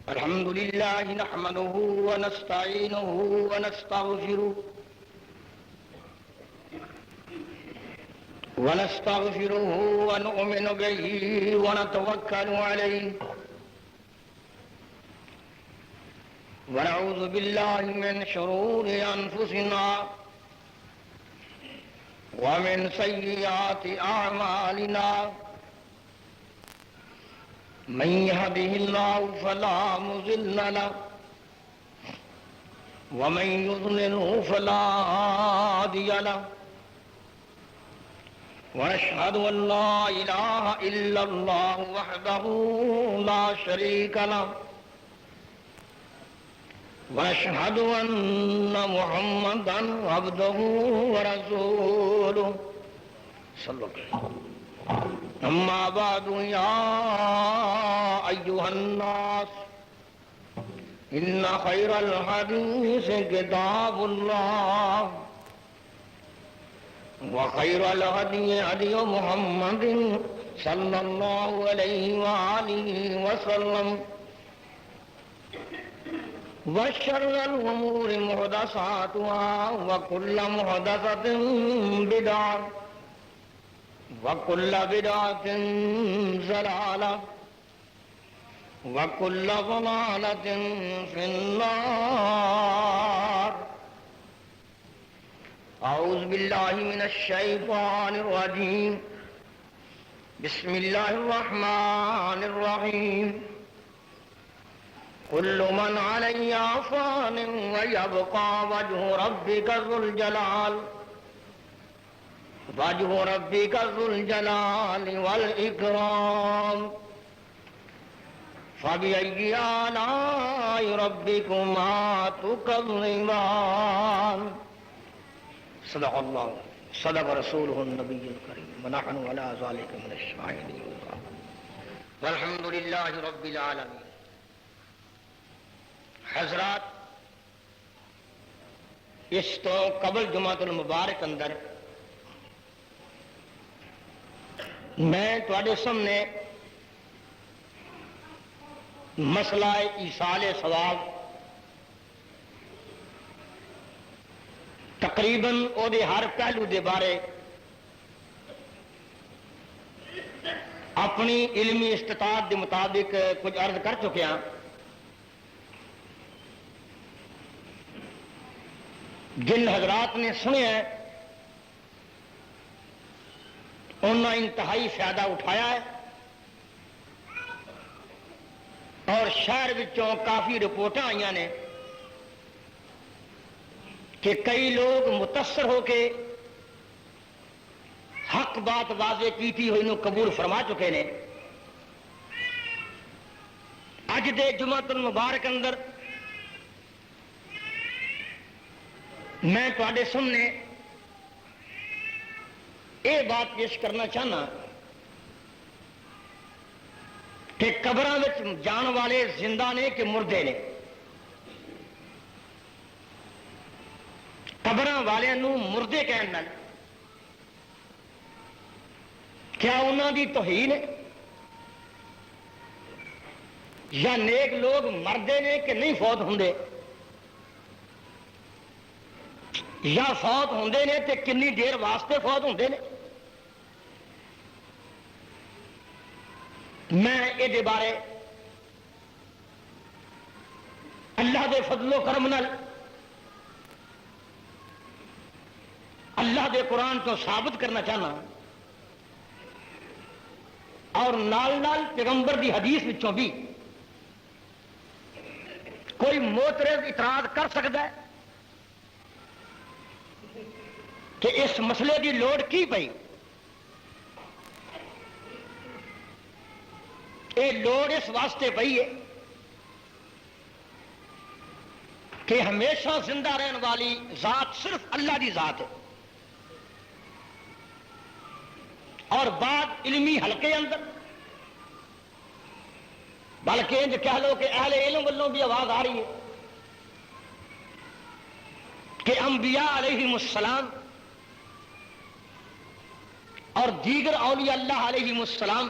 الحمد لله نحمده ونستعينه ونستغفره ونؤمن به ونتوكل عليه ونعوذ بالله من شرور أنفسنا ومن سيئات أعمالنا من يهده الله فلا مضل له ومن يضلله فلا هادي له ونشهد أن لا إله إلا الله وحده لا شريك له ونشهد أن محمدا عبده ورسوله صلى الله عليه وسلم أما بعد يا أيها الناس إن خير الحديث كتاب الله وخير الهدي هدي محمد صلى الله عليه وآله وسلم وشر الأمور محدثاتها وكل محدثة بدعة وكل بدعة ضلالة وكل ضلالة في النار. أعوذ بالله من الشيطان الرجيم. بسم الله الرحمن الرحيم. كل من عليها فان ويبقى وجه ربك ذو الجلال والإكرام. فبأي آلاء ربكما تكذبان. صدق الله صدق رسوله النبي الكريم ونحن على ذلك من الشاهدين والحمد لله رب العالمين. حضرات، اس تو قبل جمعۃ المبارک اندر میں تواڈے سامنے مسئلہ ایصال ثواب تقریباً او دے ہر پہلو دے بارے اپنی علمی استطاعت دے مطابق کچھ عرض کر چکیا. جن حضرات نے سنیا ہے انہوں نے انتہائی فائدہ اٹھایا ہے اور شہر وچوں کافی رپورٹاں آئیاں نے کہ کئی لوگ متاثر ہو کے حق بات واضح کیتی ہوئی نو قبول فرما چکے نے. اج دے جمعۃ المبارک اندر میں تواڈے سامنے یہ بات پیش کرنا چاہنا کہ قبراں وچ جان والے زندہ نے کہ مردے نے. قبراں والے نو مردے کہن نال کیا انہاں دی توہین ہے یا نیک لوگ مردے نے کہ نہیں فوت ہوندے یا فوت ہوندے نے تے کنی دیر واسطے فوت ہوندے نے. میں یہ بارے اللہ دے فضل و کرم نال اللہ دے قرآن تو ثابت کرنا چاہنا اور نال نال پیغمبر دی حدیث وچوں بھی کوئی معترض اعتراض کر سکتا ہے کہ اس مسئلے کی لوڑ کی پئی. یہ لوڑ اس واسطے پئی ہے کہ ہمیشہ زندہ رہن والی ذات صرف اللہ کی ذات ہے اور بعد علمی حلقے اندر بلکہ انج کہہ لو کہ اہل علم والوں بھی آواز آ رہی ہے کہ انبیاء علیہم السلام اور دیگر اولیاء اللہ علیہم السلام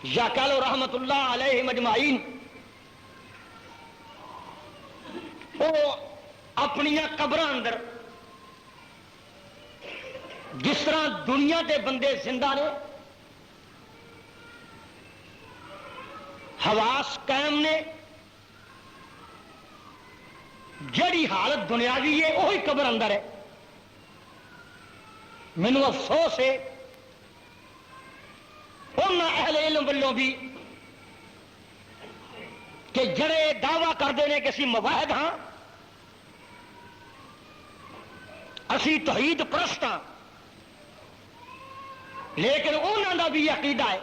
یا کہہ لو رحمت اللہ علیہ مجمعین، وہ اپنی قبر اندر جس طرح دنیا کے بندے زندہ نے، حواس قائم نے، جڑی حالت دنیاوی ہے وہی قبر اندر ہے۔ مینوں افسوس ہے ان اہل علم والوں بھی کہ جڑے دعویٰ کرتے ہیں کہ اسی مواحد ہاں، اسی توحید پرست ہاں، لیکن انہوں کا بھی عقیدہ ہے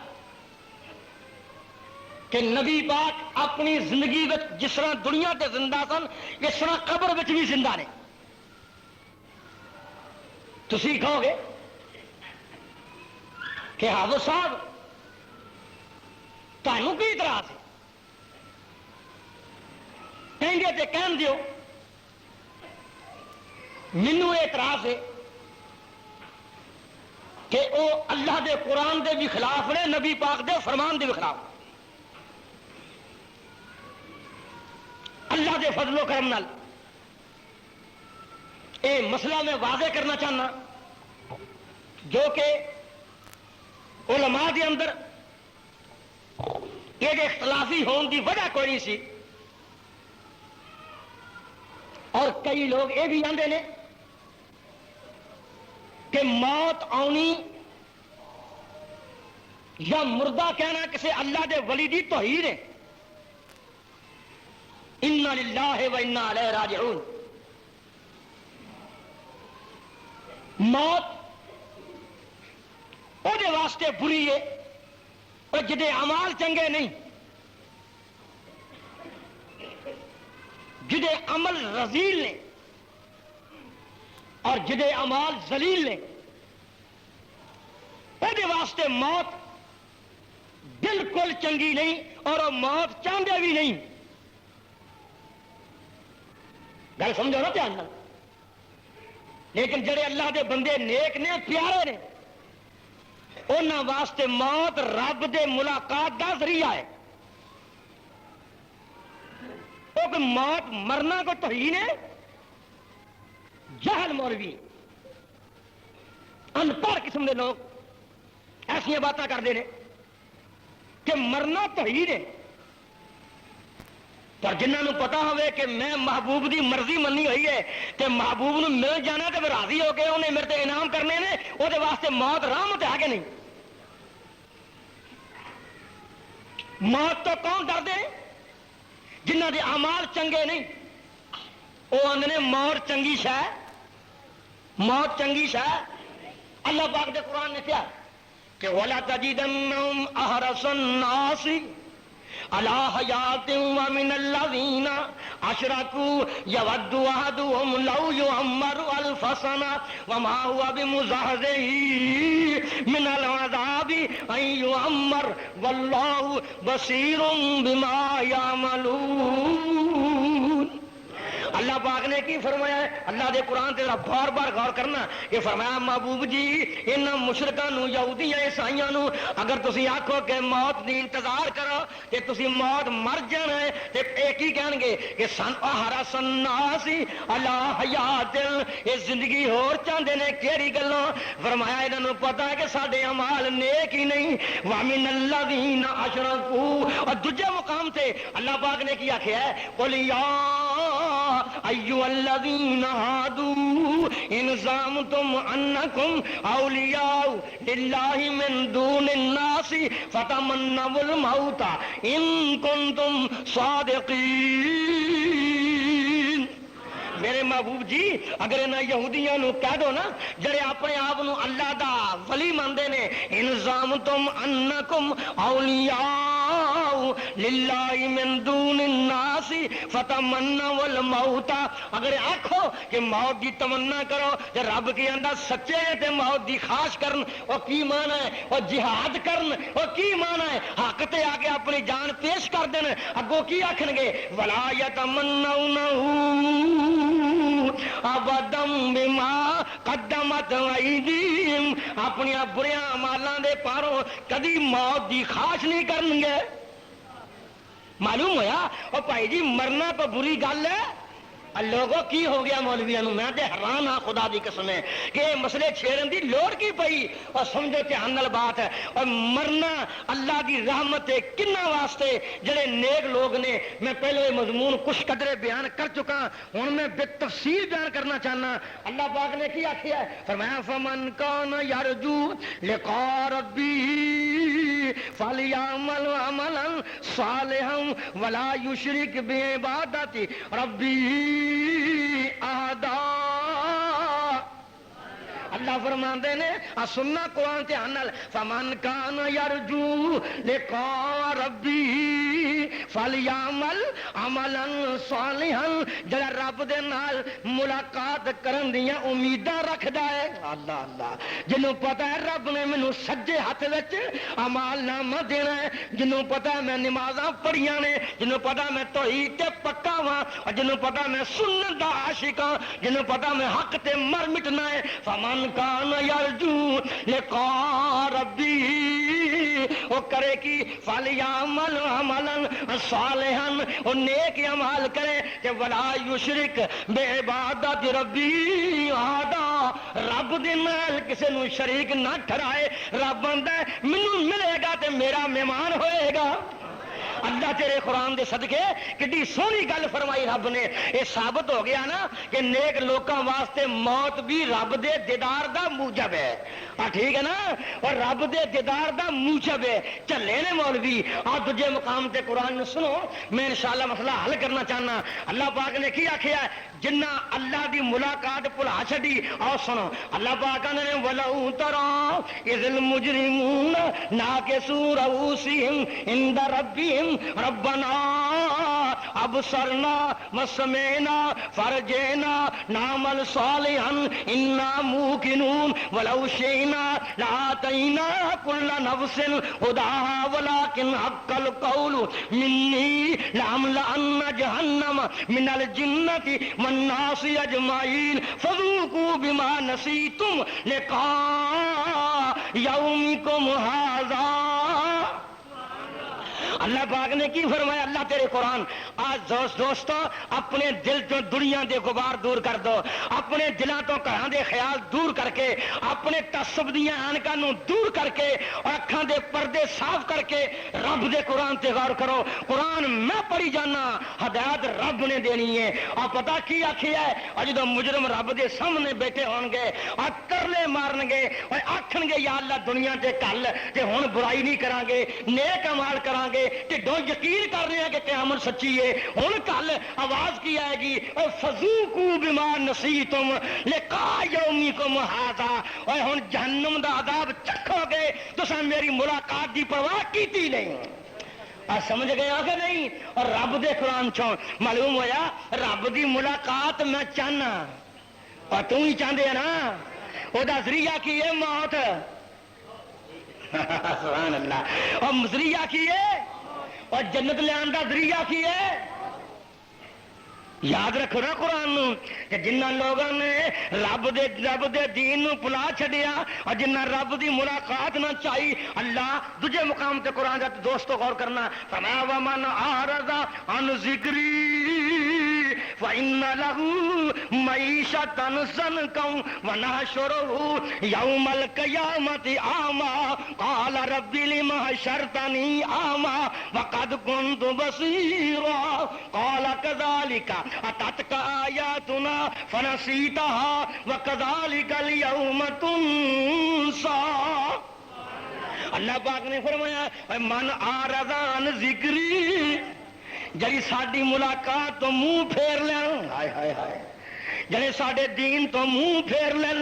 کہ نبی پاک اپنی زندگی میں جس طرح دنیا تے زندہ سن اس طرح قبر میں بھی زندہ نے۔ تسی کہو گے کہ حافظ صاحب تمہیں کی اعتراض ہے؟ کہیں گے تو کہن دیو، مینوں اعتراض ہے کہ وہ اللہ دے قرآن دے بھی خلاف نے، نبی پاک دے فرمان دے بھی خلاف۔ اللہ دے فضل و کرم نال اے مسئلہ میں واضح کرنا چاہنا جو کہ علماء دے اندر یہ اختلافی ہون دی وجہ کوئی نہیں سی، اور کئی لوگ یہ بھی آندے نے کہ موت آنی یا مردہ کہنا کسی اللہ دے ولی دی توہین ہے۔ انا للہ و انا الیہ راجعون۔ موت وہ دے واسطے بری ہے اور جدے اعمال چنگے نہیں، جدے عمل رذیل نے اور جدے اعمال ذلیل نے، وہ دے واسطے موت بالکل چنگی نہیں اور وہ موت چاہتے بھی نہیں۔ گل سمجھو نا دھیان نال۔ لیکن جڑے اللہ دے بندے نیک نے، پیارے نے، انہاں واسطے موت رب دے ملاقات دا ذریعہ ہے۔ وہ کہ موت مرنا کو توہین ہے، جہل مولوی ان پڑھ قسم دے لوگ ایسا باتیں کرتے ہیں کہ مرنا توحید ہے، پر جنہوں پتا ہوئے کہ میں محبوب دی مرضی منی ہوئی ہے تے محبوب نو مل جانا تے راضی ہو کے انہیں میرے تے انعام کرنے نے، وہ دے واسطے موت رحمت ہے کہ نہیں؟ موت تو کون ڈرتے ہیں؟ جنہ دے اعمال چنگے نہیں، وہ آندے موت چنگی شے، موت چنگی شے۔ اللہ پاک دے قرآن نے کیا کہ وَلَا تَجِدَنَّهُمْ أَحْرَصَ النَّاسِ عَلَىٰ حَيَاةٍ وَمِنَ الَّذِينَ أَشْرَكُوا يَوَدُّ أَحَدُهُمْ لَوْ يُعَمَّرُ أَلْفَ سَنَةٍ وَمَا هُوَ بِمُزَحْزِحِهِ مِنَ الْعَذَابِ أَن يُعَمَّرَ وَاللَّهُ بَصِيرٌ بِمَا يَعْمَلُونَ۔ اللہ پاک نے کی فرمایا ہے؟ اللہ دے قرآن تے بار بار غور کرنا، یہ فرمایا محبوب جی ان مشرکاں نو، یہودیاں عیسائیاں نو اگر تسی آکھو کہ موت دی انتظار کرو تے تسی موت مر جانا ہے تے ایک ہی کہن گے کہ سن احرص الناس علی حیات، یہ زندگی ہور چاہندے نے کیڑی گلوں؟ فرمایا انہاں نو پتہ ہے کہ ساڈے اعمال نیک ہی نہیں، وَمِنَ الَّذِينَ أَشْرَكُوا، اور دوجے مقام تے اللہ پاک نے کیا کہا ہے قُلْ يَا أَيُّهَا الَّذِينَ هَادُوا إِنْ زَعَمْتُمْ أَنَّكُمْ أَوْلِيَاءُ لِلَّهِ مِنْ دُونِ النَّاسِ فَتَمَنَّوُا الْمَوْتَ إِنْ كُنْتُمْ صَادِقِينَ۔ میرے محبوب جی اگر انہاں یہودیاں نو کہہ دو نا جڑے اپنے آپ نو اللہ دا ولی ماندے نے، ان زعمتم انکم اولیاء للہ من دون الناس فتمنوا الموت، اگر آکھو کہ موت دی تمنا کرو تے رب کی آندا سچے ہیں تے موت دی خواہش کرن، او کی معنی ہے؟ او جہاد کرن، او کی معنی ہے؟ حق تے آ کے اپنی جان پیش کر دین، اگوں کی آکھن گے ولا یتمنونہ ابدم بما قدمت ایدیہم، اپنی بریاں اعمالاں دے پاروں کدی موت دی خواہش نہیں کرن گے۔ معلوم ہویا او بھائی جی مرنا تو بری گل ہے، لوگوں کی ہو گیا مولویاں نو، میں تے حیران ہاں خدا دی قسم ہے کہ یہ مسئلے چھیڑن دی لوڑ کی پئی۔ اور سمجھو دھیان نال بات ہے، اور مرنا اللہ دی رحمت ہے کنہ واسطے جڑے نیک لوگ نے۔ میں پہلے یہ مضمون کچھ قدرے بیان کر چکا، ہوں میں بے تفصیل بیان کرنا چاہنا۔ اللہ پاک نے کی آخیا ہے، فرمایا فمن کان یرجو لقاء ربی فلیعمل عملا صالحا ولا یشرک بعبادت ربی آدا۔ اللہ فرماندے نے سننا قرآن دھیان نال، فمن کان یرجو لقاء ربی فلیعمل عملا صالحا، جڑا رب دے نال ملاقات کرن دیاں امیداں رکھدا ہے، اللہ اللہ، جنوں پتہ ہے رب نے مینوں سجے ہاتھ وچ اعمال نامہ دینا ہے، جنوں پتہ ہے میں نمازاں پڑھیاں نے، جنوں پتہ میں توحید تے پکا ہاں، اور جنوں پتہ میں سنت دا عاشق ہاں، جنوں پتہ میں حق تے مر مٹنا ہے، فمن کان یرجو لقاء ربی، وہ کرے کی فلیعمل عملا صالحا، وہ نیک عمل کرے کہ ولا یشرک بعبادت ربی احدا، رب دے نال کسے نو شریک نہ ٹھہرائے۔ رب آندا ہے مینوں ملے گا تے میرا مہمان ہوئے گا۔ اللہ تیرے قرآن دے صدقے کتنی سونی گل فرمائی رب نے، یہ ثابت ہو گیا نا کہ نیک لوکاں واسطے موت بھی رب دے دیدار دا موجب ہے۔ ٹھیک ہے نا، اور رب دے دیدار دا موجب ہے۔ چلے نے مولوی آ دجے مقام تے قرآن نو سنو، میں انشاءاللہ مسئلہ حل کرنا چاہنا۔ اللہ پاک نے کی آخیا ہے، جنہ اللہ دی ملاقات بھلا چھڈی، آؤ سنو اللہ پاک نے وَلَوْ تَرَىٰ إِذِ الْمُجْرِمُونَ نَاكِسُو رُءُوسِهِمْ عِندَ رَبِّهِمْ رَبَّنَا أَبْصَرْنَا وَسَمِعْنَا فَارْجِعْنَا نَعْمَلْ صَالِحًا إِنَّا مُوقِنُونَ وَلَوْ شِئْنَا لَآتَيْنَا كُلَّ نَفْسٍ هُدَاهَا وَلَٰكِنْ حَقَّ الْقَوْلُ مِنِّي لَأَمْلَأَنَّ جَهَنَّمَ مِنَ الْجِنَّةِ والناس اجمعین فذوقوا بما نسیتم لقاء یومکم ھذا۔ اللہ پاک نے کی فرمایا، اللہ تیرے قرآن آج دوستو اپنے دل تو دنیا دے غبار دور کر دو، اپنے دلوں تو گھراں دے خیال دور کر کے، اپنے تعصب دیاں آنکھاں نو دور کر کے، اور اکھاں دے پردے صاف کر کے رب دے قرآن تے غور کرو۔ قرآن میں پڑھی جانا، ہدایت رب نے دینی ہے۔ اور پتہ کی آکھیا ہے، اور جدوں مجرم رب دے سامنے بیٹھے ہون گے اور ترلے مارن گے اور آکھن گے یا اللہ دنیا تے کل تے ہن برائی نہیں کران گے، نیک اعمال کران گے، ٹھڈوں یقین کر رہے ہیں کہ قیامت سچی ہے، ہن کل آواز کی آئے گی، فذوقوا بما نسیتم لقاء یومکم ھذا، اور ہن جہنم دا عذاب چکھو گے، تساں میری ملاقات دی پرواہ کیتی نہیں۔ اور سمجھ گئے کہ نہیں؟ اور رب دے قرآن چوں معلوم ہویا رب دی ملاقات میں چاہنا، اور تم ہی چاہتے ہیں نا، وہ ذریعہ کی ہے موت، سبحان اللہ، اور ذریعہ کی ہے، اور جنت لیان دا ذریعہ کی ہے۔ یاد رکھو نا قرآن نو کہ جنہ لوگوں نے رب دے دین نو بھلا چھڈیا اور جنہ رب دی ملاقات نہ چاہی، اللہ دوجے مقام تے قرآن دا دوستو غور کرنا، فرمایا ومن اعرض عن ذکری فإن له معیشۃ ضنکا ونحشرہ یوم القیامۃ اعمی قال رب لم حشرتنی اعمی وقد کنت بصیرا قال کذالک اتتک آیاتنا فنسیتها وکذالک اليوم تنسی۔ اللہ پاک نے فرمایا من اعرض عن ذکری، جڑی ساڈی ملاقات تو منہ پھیر لین، ہائے ہائے ہائے، جڑے ساڈے دین تو منہ پھیر لین،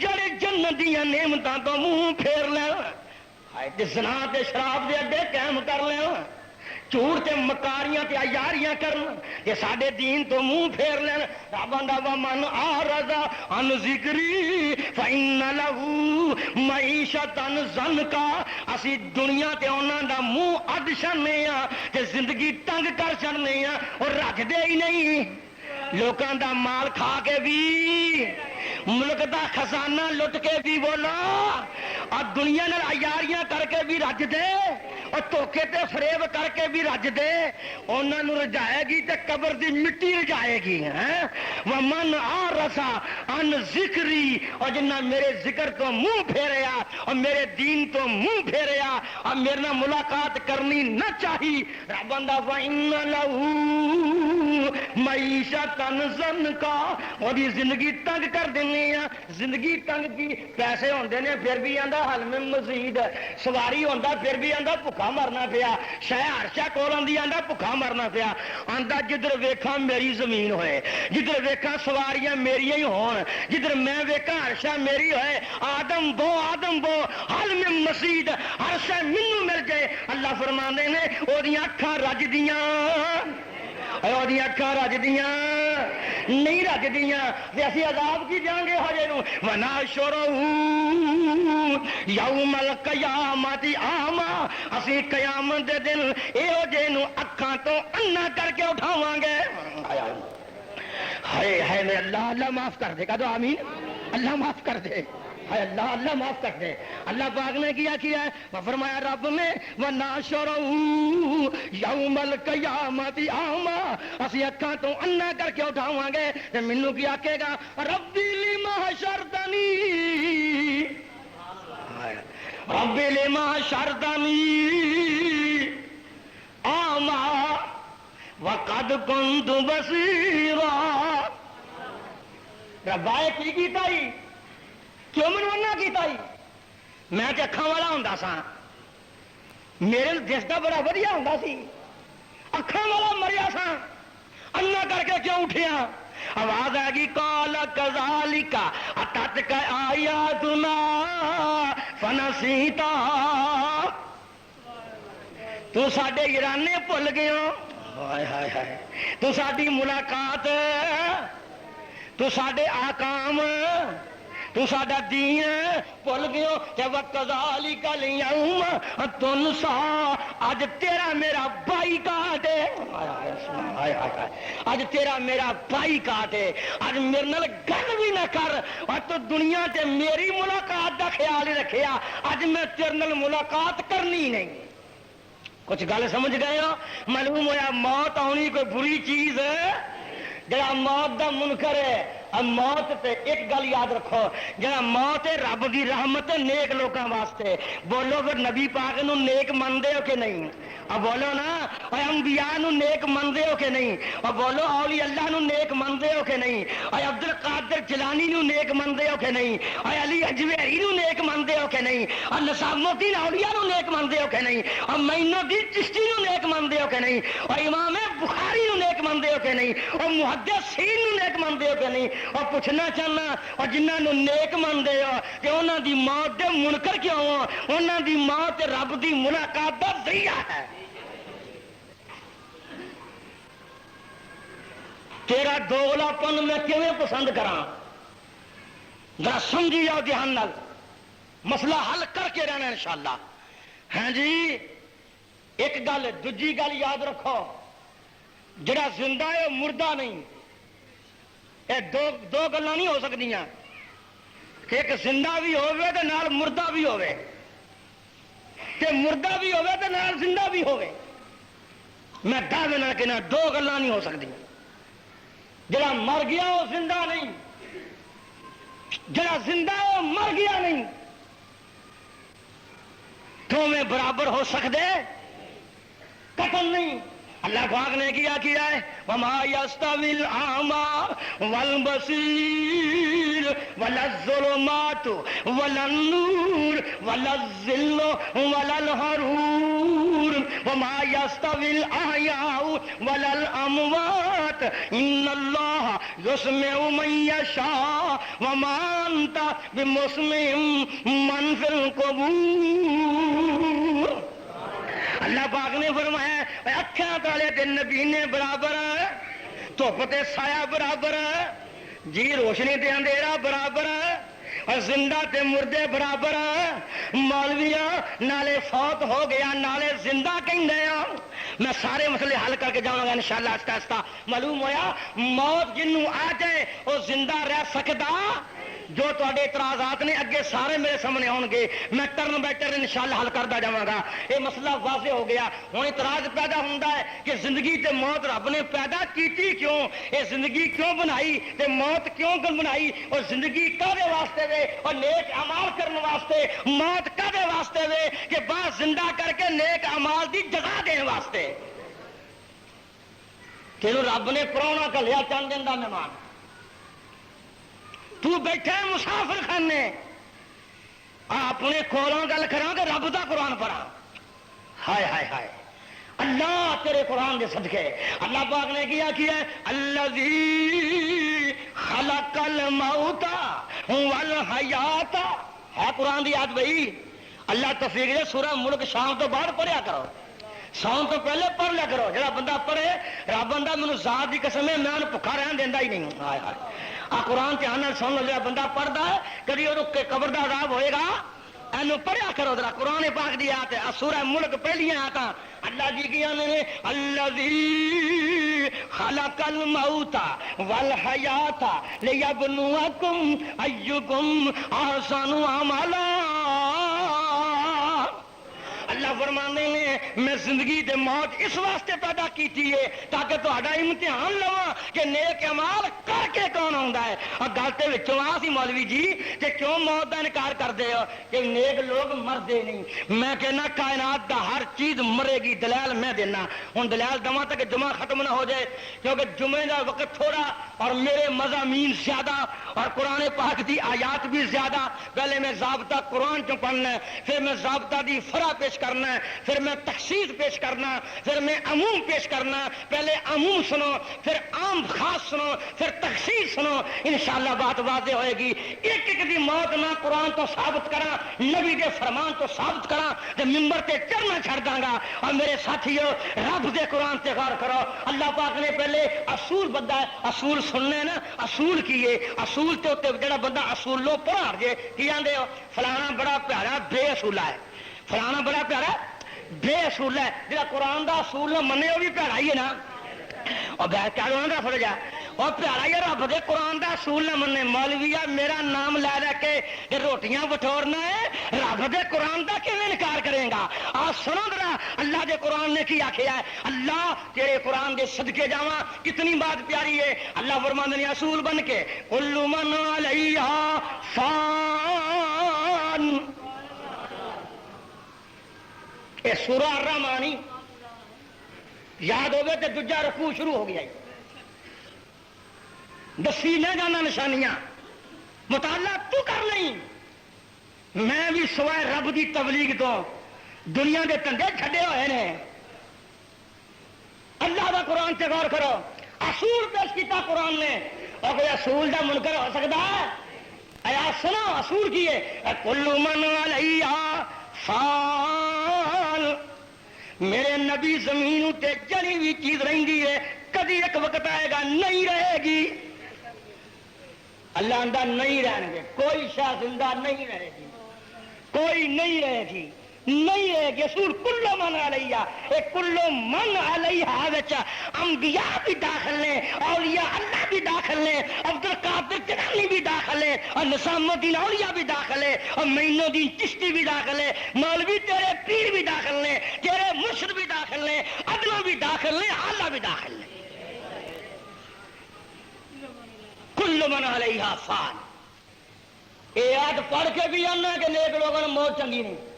جڑے جنت دیاں نعمتاں تو منہ پھیر لین، ہائے تے زنا تے شراب دے اڈے قائم کر لین، جھوٹ تے مکاریاں تے عیاریاں کرن، یہ ساڈے دین تو منہ پھیر لین، رب آندا ومن اعرض عن ذکری فإن له معیشۃ ضنکا، اسی دنیا تے انہاں دا منہ اڈ چھڈنے ہاں تے زندگی تنگ کر چھڈنے ہاں اور رکھ دے ہی نہیں۔ لوکاں دا مال کھا کے بھی، ملک دا خزانہ لٹ کے بھی بولو، اور دنیا نال عیاریاں کر کے بھی رج دے، اور دھوکے تے فریب کر کے بھی رج دے، انہاں نوں رجائے گی تے قبر دی مٹی رجائے گی۔ ومن اعرض عن ذکری، اور جنہ میرے ذکر تو منہ پھیریا اور میرے دین تو منہ پھیریا اور میرے نال ملاقات کرنی نہ چاہی، رب آندا فإن له معیشۃ ضنکا، وہی زندگی تنگ کر دینی ہے۔ زندگی تنگ کی پیسے ہوندے نے پھر بھی آندا حل میں مزید، سواری ہوندا پھر بھی آندا بھکھا مرنا پیا، شے ہر شے کول آندی آندا بھکھا مرنا پیا، آندا جدھر ویکھاں میری زمین ہوئے، جدھر ویکھاں سواریاں میریاں ہی ہون، جدھر میں ویکھاں ہر شے میری ہوئے، آدم بو حل میں مزید، ہر شے مینوں مل جائے۔ اللہ فرماندے نے اودیاں اکھاں رجدیاں، اودیاں اکھاں رجدیاں نہیں رجدیاں، تے اسی عذاب کی جان گے ہجے نوں۔ وناشرہ یوم القیامت اعمی، اسی قیامت دے دن ایہو جے نوں اکھاں تو انا کر کے اٹھاواں گے۔ ہائے ہائے میرے اللہ، اللہ معاف کر دے، کہہ دو آمین، اللہ معاف کر دے، ہائے اللہ، اللہ معاف کر دے۔ اللہ پاک نے کیا ہے، فرمایا رب نے وَنَاشَرَهُ یوم القیامت اعمی، اسی اکھاں تو انا کر کے اٹھاواں گے، تے مینوں کی آکھے گا ربی لما حشرتنی، ربی لما حشرتنی اعمی وقد كنت بصیرا۔ ربا کی کیتا ہی، کیوں مینوں انا کیتا ہی؟ میں تے اکھاں والا ہوندا سا، میرے دسدا بڑا ودیا ہوندا سی، اکھاں والا مریا سا، انا کر کے کیوں اٹھیا؟ آواز آ گئی قال کذالک اتتک آیاتنا فنسیتا، تو ساڈے گرانے بھول گئے، ہائے ہائے ہائے، تو ساڈی ملاقات، تو ساڈے آکام، تو ساڈا دین بھول گئے، تے وکذالک الیوم تنسا، اج تیرا میرا بائی کاٹ ہے، اج تیرا میرا بائی کاٹ ہے، اج میرے نال گل بھی نہ کر، اور تو دنیا تے میری ملاقات دا خیال ہی رکھیا، اج میں تیرے نال ملاقات کرنی نہیں۔ کچھ گل سمجھ گئے ہو؟ معلوم ہویا موت آنی کوئی بری چیز ہے، جڑا موت دا منکر ہے، موت تے ایک گل یاد رکھو، جڑا موت ہے رب دی رحمت ہے نیک لوکاں واسطے۔ بولو پھر نبی پاک نو نیک مندے ہو کہ نہیں؟ اب بولو نا، اور انبیاء نو نیک مندے ہو کہ نہیں؟ اور بولو اولیاء اللہ نو نیک مندے ہو کہ نہیں؟ اور عبد القادر جیلانی نو نیک مندے ہو کہ نہیں؟ اور علی اجمیری نو نیک مندے ہو کہ نہیں؟ اور نصاب الدین اولیاء نو نیک مندے ہو کہ نہیں؟ اور معین الدین چشتی نو نیک مندے ہو کہ نہیں؟ اور امام بخاری نو نیک مندے ہو کہ نہیں؟ اور محدثین نو نیک مندے ہو کہ نہیں؟ اور پوچھنا چاہنا، اور جنہاں نو نیک مندے ہو کہ انہاں دی موت دے منکر کیوں ہو؟ انہاں دی موت رب دی ملاقات دا ذریعہ ہے۔ تیرا دوغلا پن میں کیویں پسند کراں؟ ذرا سمجھی جاؤ دھیان نال، مسئلہ حل کر کے رہنا انشاءاللہ۔ ہاں جی، ایک گل، دوجی گل یاد رکھو، جڑا زندہ ہے وہ مردہ نہیں، یہ دو گلاں نہیں ہو سکدیاں کہ ایک زندہ بھی ہوے تے نال مردہ بھی ہوے، تے مردہ بھی ہوے تے نال زندہ بھی ہوے۔ میں دعوے نال کہنا دو گلاں نہیں ہو سکدیاں، جڑا مر گیا وہ زندہ نہیں، جڑا زندہ ہے وہ مر گیا نہیں، دونوں برابر ہو سکتے قتل نہیں۔ اللہ پاک نے کیا ہے وما یستوی الاعمی والبصیر ولا الظلمات ولا النور ولا الظل ولا الحرور وما یستوی الاحیاء ولا الاموات ان اللہ یسمع من یشاء وما انت بمسمع من فی القبور۔ اللہ پاک نے فرمایا اکھاں تالے تے نبی نے برابر، دھوپ تے سایہ برابر، جی روشنی تے اندھیرا برابر، اور زندہ تے مردے برابر مولویاں نالے فوت ہو گیا نالے زندہ کہندے آ میں سارے مسئلے حل کر کے جاؤں گا انشاءاللہ آہستہ آہستہ معلوم ہویا موت جنوں آ جائے وہ زندہ رہ سکدا جو تے اعتراضات نے اگے سارے میرے سامنے آن گے میں ٹرن بائی ٹرن انشاءاللہ حل کرتا جاؤں گا یہ مسئلہ واضح ہو گیا ہوں اعتراض پیدا ہوتا ہے کہ زندگی تے موت رب نے پیدا کیتی کیوں یہ زندگی کیوں بنائی تے موت کیوں بنائی اور زندگی کدے واسطے وے اور نیک اعمال کرنے واسطے موت کدے واسطے وے کہ بعد زندہ کر کے نیک اعمال دی جزا دین واسطے تینوں رب نے پراؤنا گلیا چند دن دا مہمان تو بیٹھے مسافر خانے اپنے کولوں گل کرا کہ رب دا قرآن پڑھا ہائے ہائے ہائے اللہ تیرے قرآن دے صدقے اللہ پاک نے کیا ہے الذی خلق الموت والحیات ہے قرآن دی یاد بھائی اللہ تفسیر دے سورہ ملک شام تو بعد پڑھیا کرو ساؤن تو پہلے پڑھ لیا کرو جڑا بندہ پڑھے رب بندہ مینوں ذات دی قسم ہے میں بھکا رہن دیندا ہی نہیں ہائے ہائے آ قرآن دھیان نال سن لو جڑا بندہ پڑھدا ہے کبھی وہ قبر دا عذاب ہوئے گا اینو پڑھیا کرو ذرا قرآن پاک دی آیت ہے سورہ ملک پہلی آیتاں اللہ جی کی نے الذی خلق الموت والحیات لیبلوکم ایکم احسن عملا اللہ فرمانے نے میں زندگی دے موت اس واسطے پیدا کیتی ہے تاکہ تہاڈا امتحان لواں کہ نیک اعمال کر کے کون آندا ہے اور گل تے وچوں آ سی مولوی جی کہ کیوں موت دا انکار کردے ہو کہ نیک لوگ مردے نہیں میں کہنا کائنات دا ہر چیز مرے گی دلائل میں دینا ہن دلائل دواں تک جمعہ ختم نہ ہو جائے کیونکہ جمعے دا وقت تھوڑا اور میرے مضامین زیادہ اور قرآن پاک دی آیات بھی زیادہ پہلے میں ضابطہ قرآن چوں پڑھنا ہے پھر میں ضابطہ دی فرع پیش کرنا ہے پھر میں تخصیص پیش کرنا پھر میں عموم پیش کرنا پہلے عموم سنو پھر عام خاص سنو پھر تخصیص سنو انشاءاللہ بات واضح ہوئے گی ایک ایک دی موت نہ قرآن تو ثابت کرا نبی دے فرمان تو ثابت کرا تے ممبر تے چڑھنا چھڑ داں گا اور میرے ساتھیو رب دے قرآن تے غور کرو اللہ پاک نے پہلے اصول بندہ ہے اصول سننے نا اصول کیے اصول تے اوتے جڑا بندہ اصول لو پڑھا جے کی آندے ہو فلانا بڑا پیارا بے اصولا ہے فلانا بڑا پیارا بے اصول ہے جڑا قرآن دا اصول نہ منے وہ بھی پیارا ہی ہے نا اور بے کیا دا فرض ہے اور پیارا ہی رب دے قرآن دا اصول نہ منے مولویا میرا نام لے لے کے روٹیاں بٹورنا ہے رب دے قرآن دا کیوں انکار کرے گا آ سنو ذرا اللہ دے قرآن نے کی آکھیا ہے اللہ تیرے قرآن دے صدقے جاواں کتنی بات پیاری ہے اللہ فرماندے نے اصول بن کے کل من علیہا فان اے سورہ الرحمانی یاد ہوگا تو دوجا رکوع شروع ہو گیا دسی نہ جانا نشانیاں مطالعہ تو کر نہیں میں بھی سوائے رب دی تبلیغ تو دنیا دے تندے چھڈے ہوئے نے اللہ دا قرآن تے غور کرو اصول پیش کیتا قرآن نے اور کوئی اصول دا منکر ہو سکتا ہے ایا سنو اصول کی ہے کل من علیہا فان میرے نبی زمین تے جڑی بھی چیز رہندی ہے کدی ایک وقت آئے گا نہیں رہے گی اللہ اندر نہیں رہن گے کوئی شاہ زندہ نہیں رہے گی کوئی نہیں رہے گی نہیں رہے گی سور کلو من علیہ ایک کلو من علیہ وچ انبیاء بھی داخل نے اولیاء اللہ بھی داخل نے عبد القادر جیلانی بھی داخل ہے اور نظام الدین اولیاء بھی داخل ہے اور معین الدین چشتی بھی داخل ہے مولوی تیرے پیر بھی داخل نے تیرے مرشد بھی داخل نے ادنا بھی داخل نے اعلیٰ بھی داخل نے کل من علیہ فان یہ آیت پڑھ کے بھی آنا کہ نیک لوگوں نے موت چنگی نہیں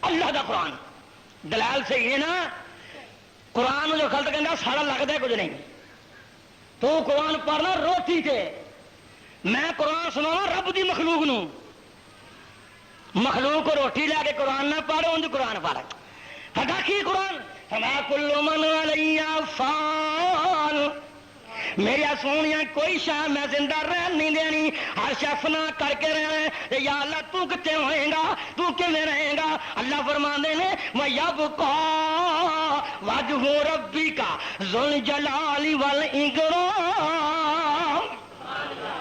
اللہ دا قرآن دلال سے یہ نا قرآن جو غلط کہنا سارا لگتا ہے کچھ نہیں تو قرآن پڑھنا روٹی تے میں قرآن سنانا رب دی مخلوق نو مخلوق کو روٹی لے کے قرآن نہ پڑھو ان قرآن پڑھ ہٹا کی قرآن فما کل من علیہ فان میرے سونیاں کوئی شاہ میں زندہ رہن نہیں دینی ہر شاہ فنا کر کے رہنا یا اللہ تو کتے ہوئے گا تو کیویں رہے گا اللہ فرماندے نے وَيَبْقَى وَجْهُ رَبِّكَ ذُو الْجَلَالِ وَالْإِكْرَامِ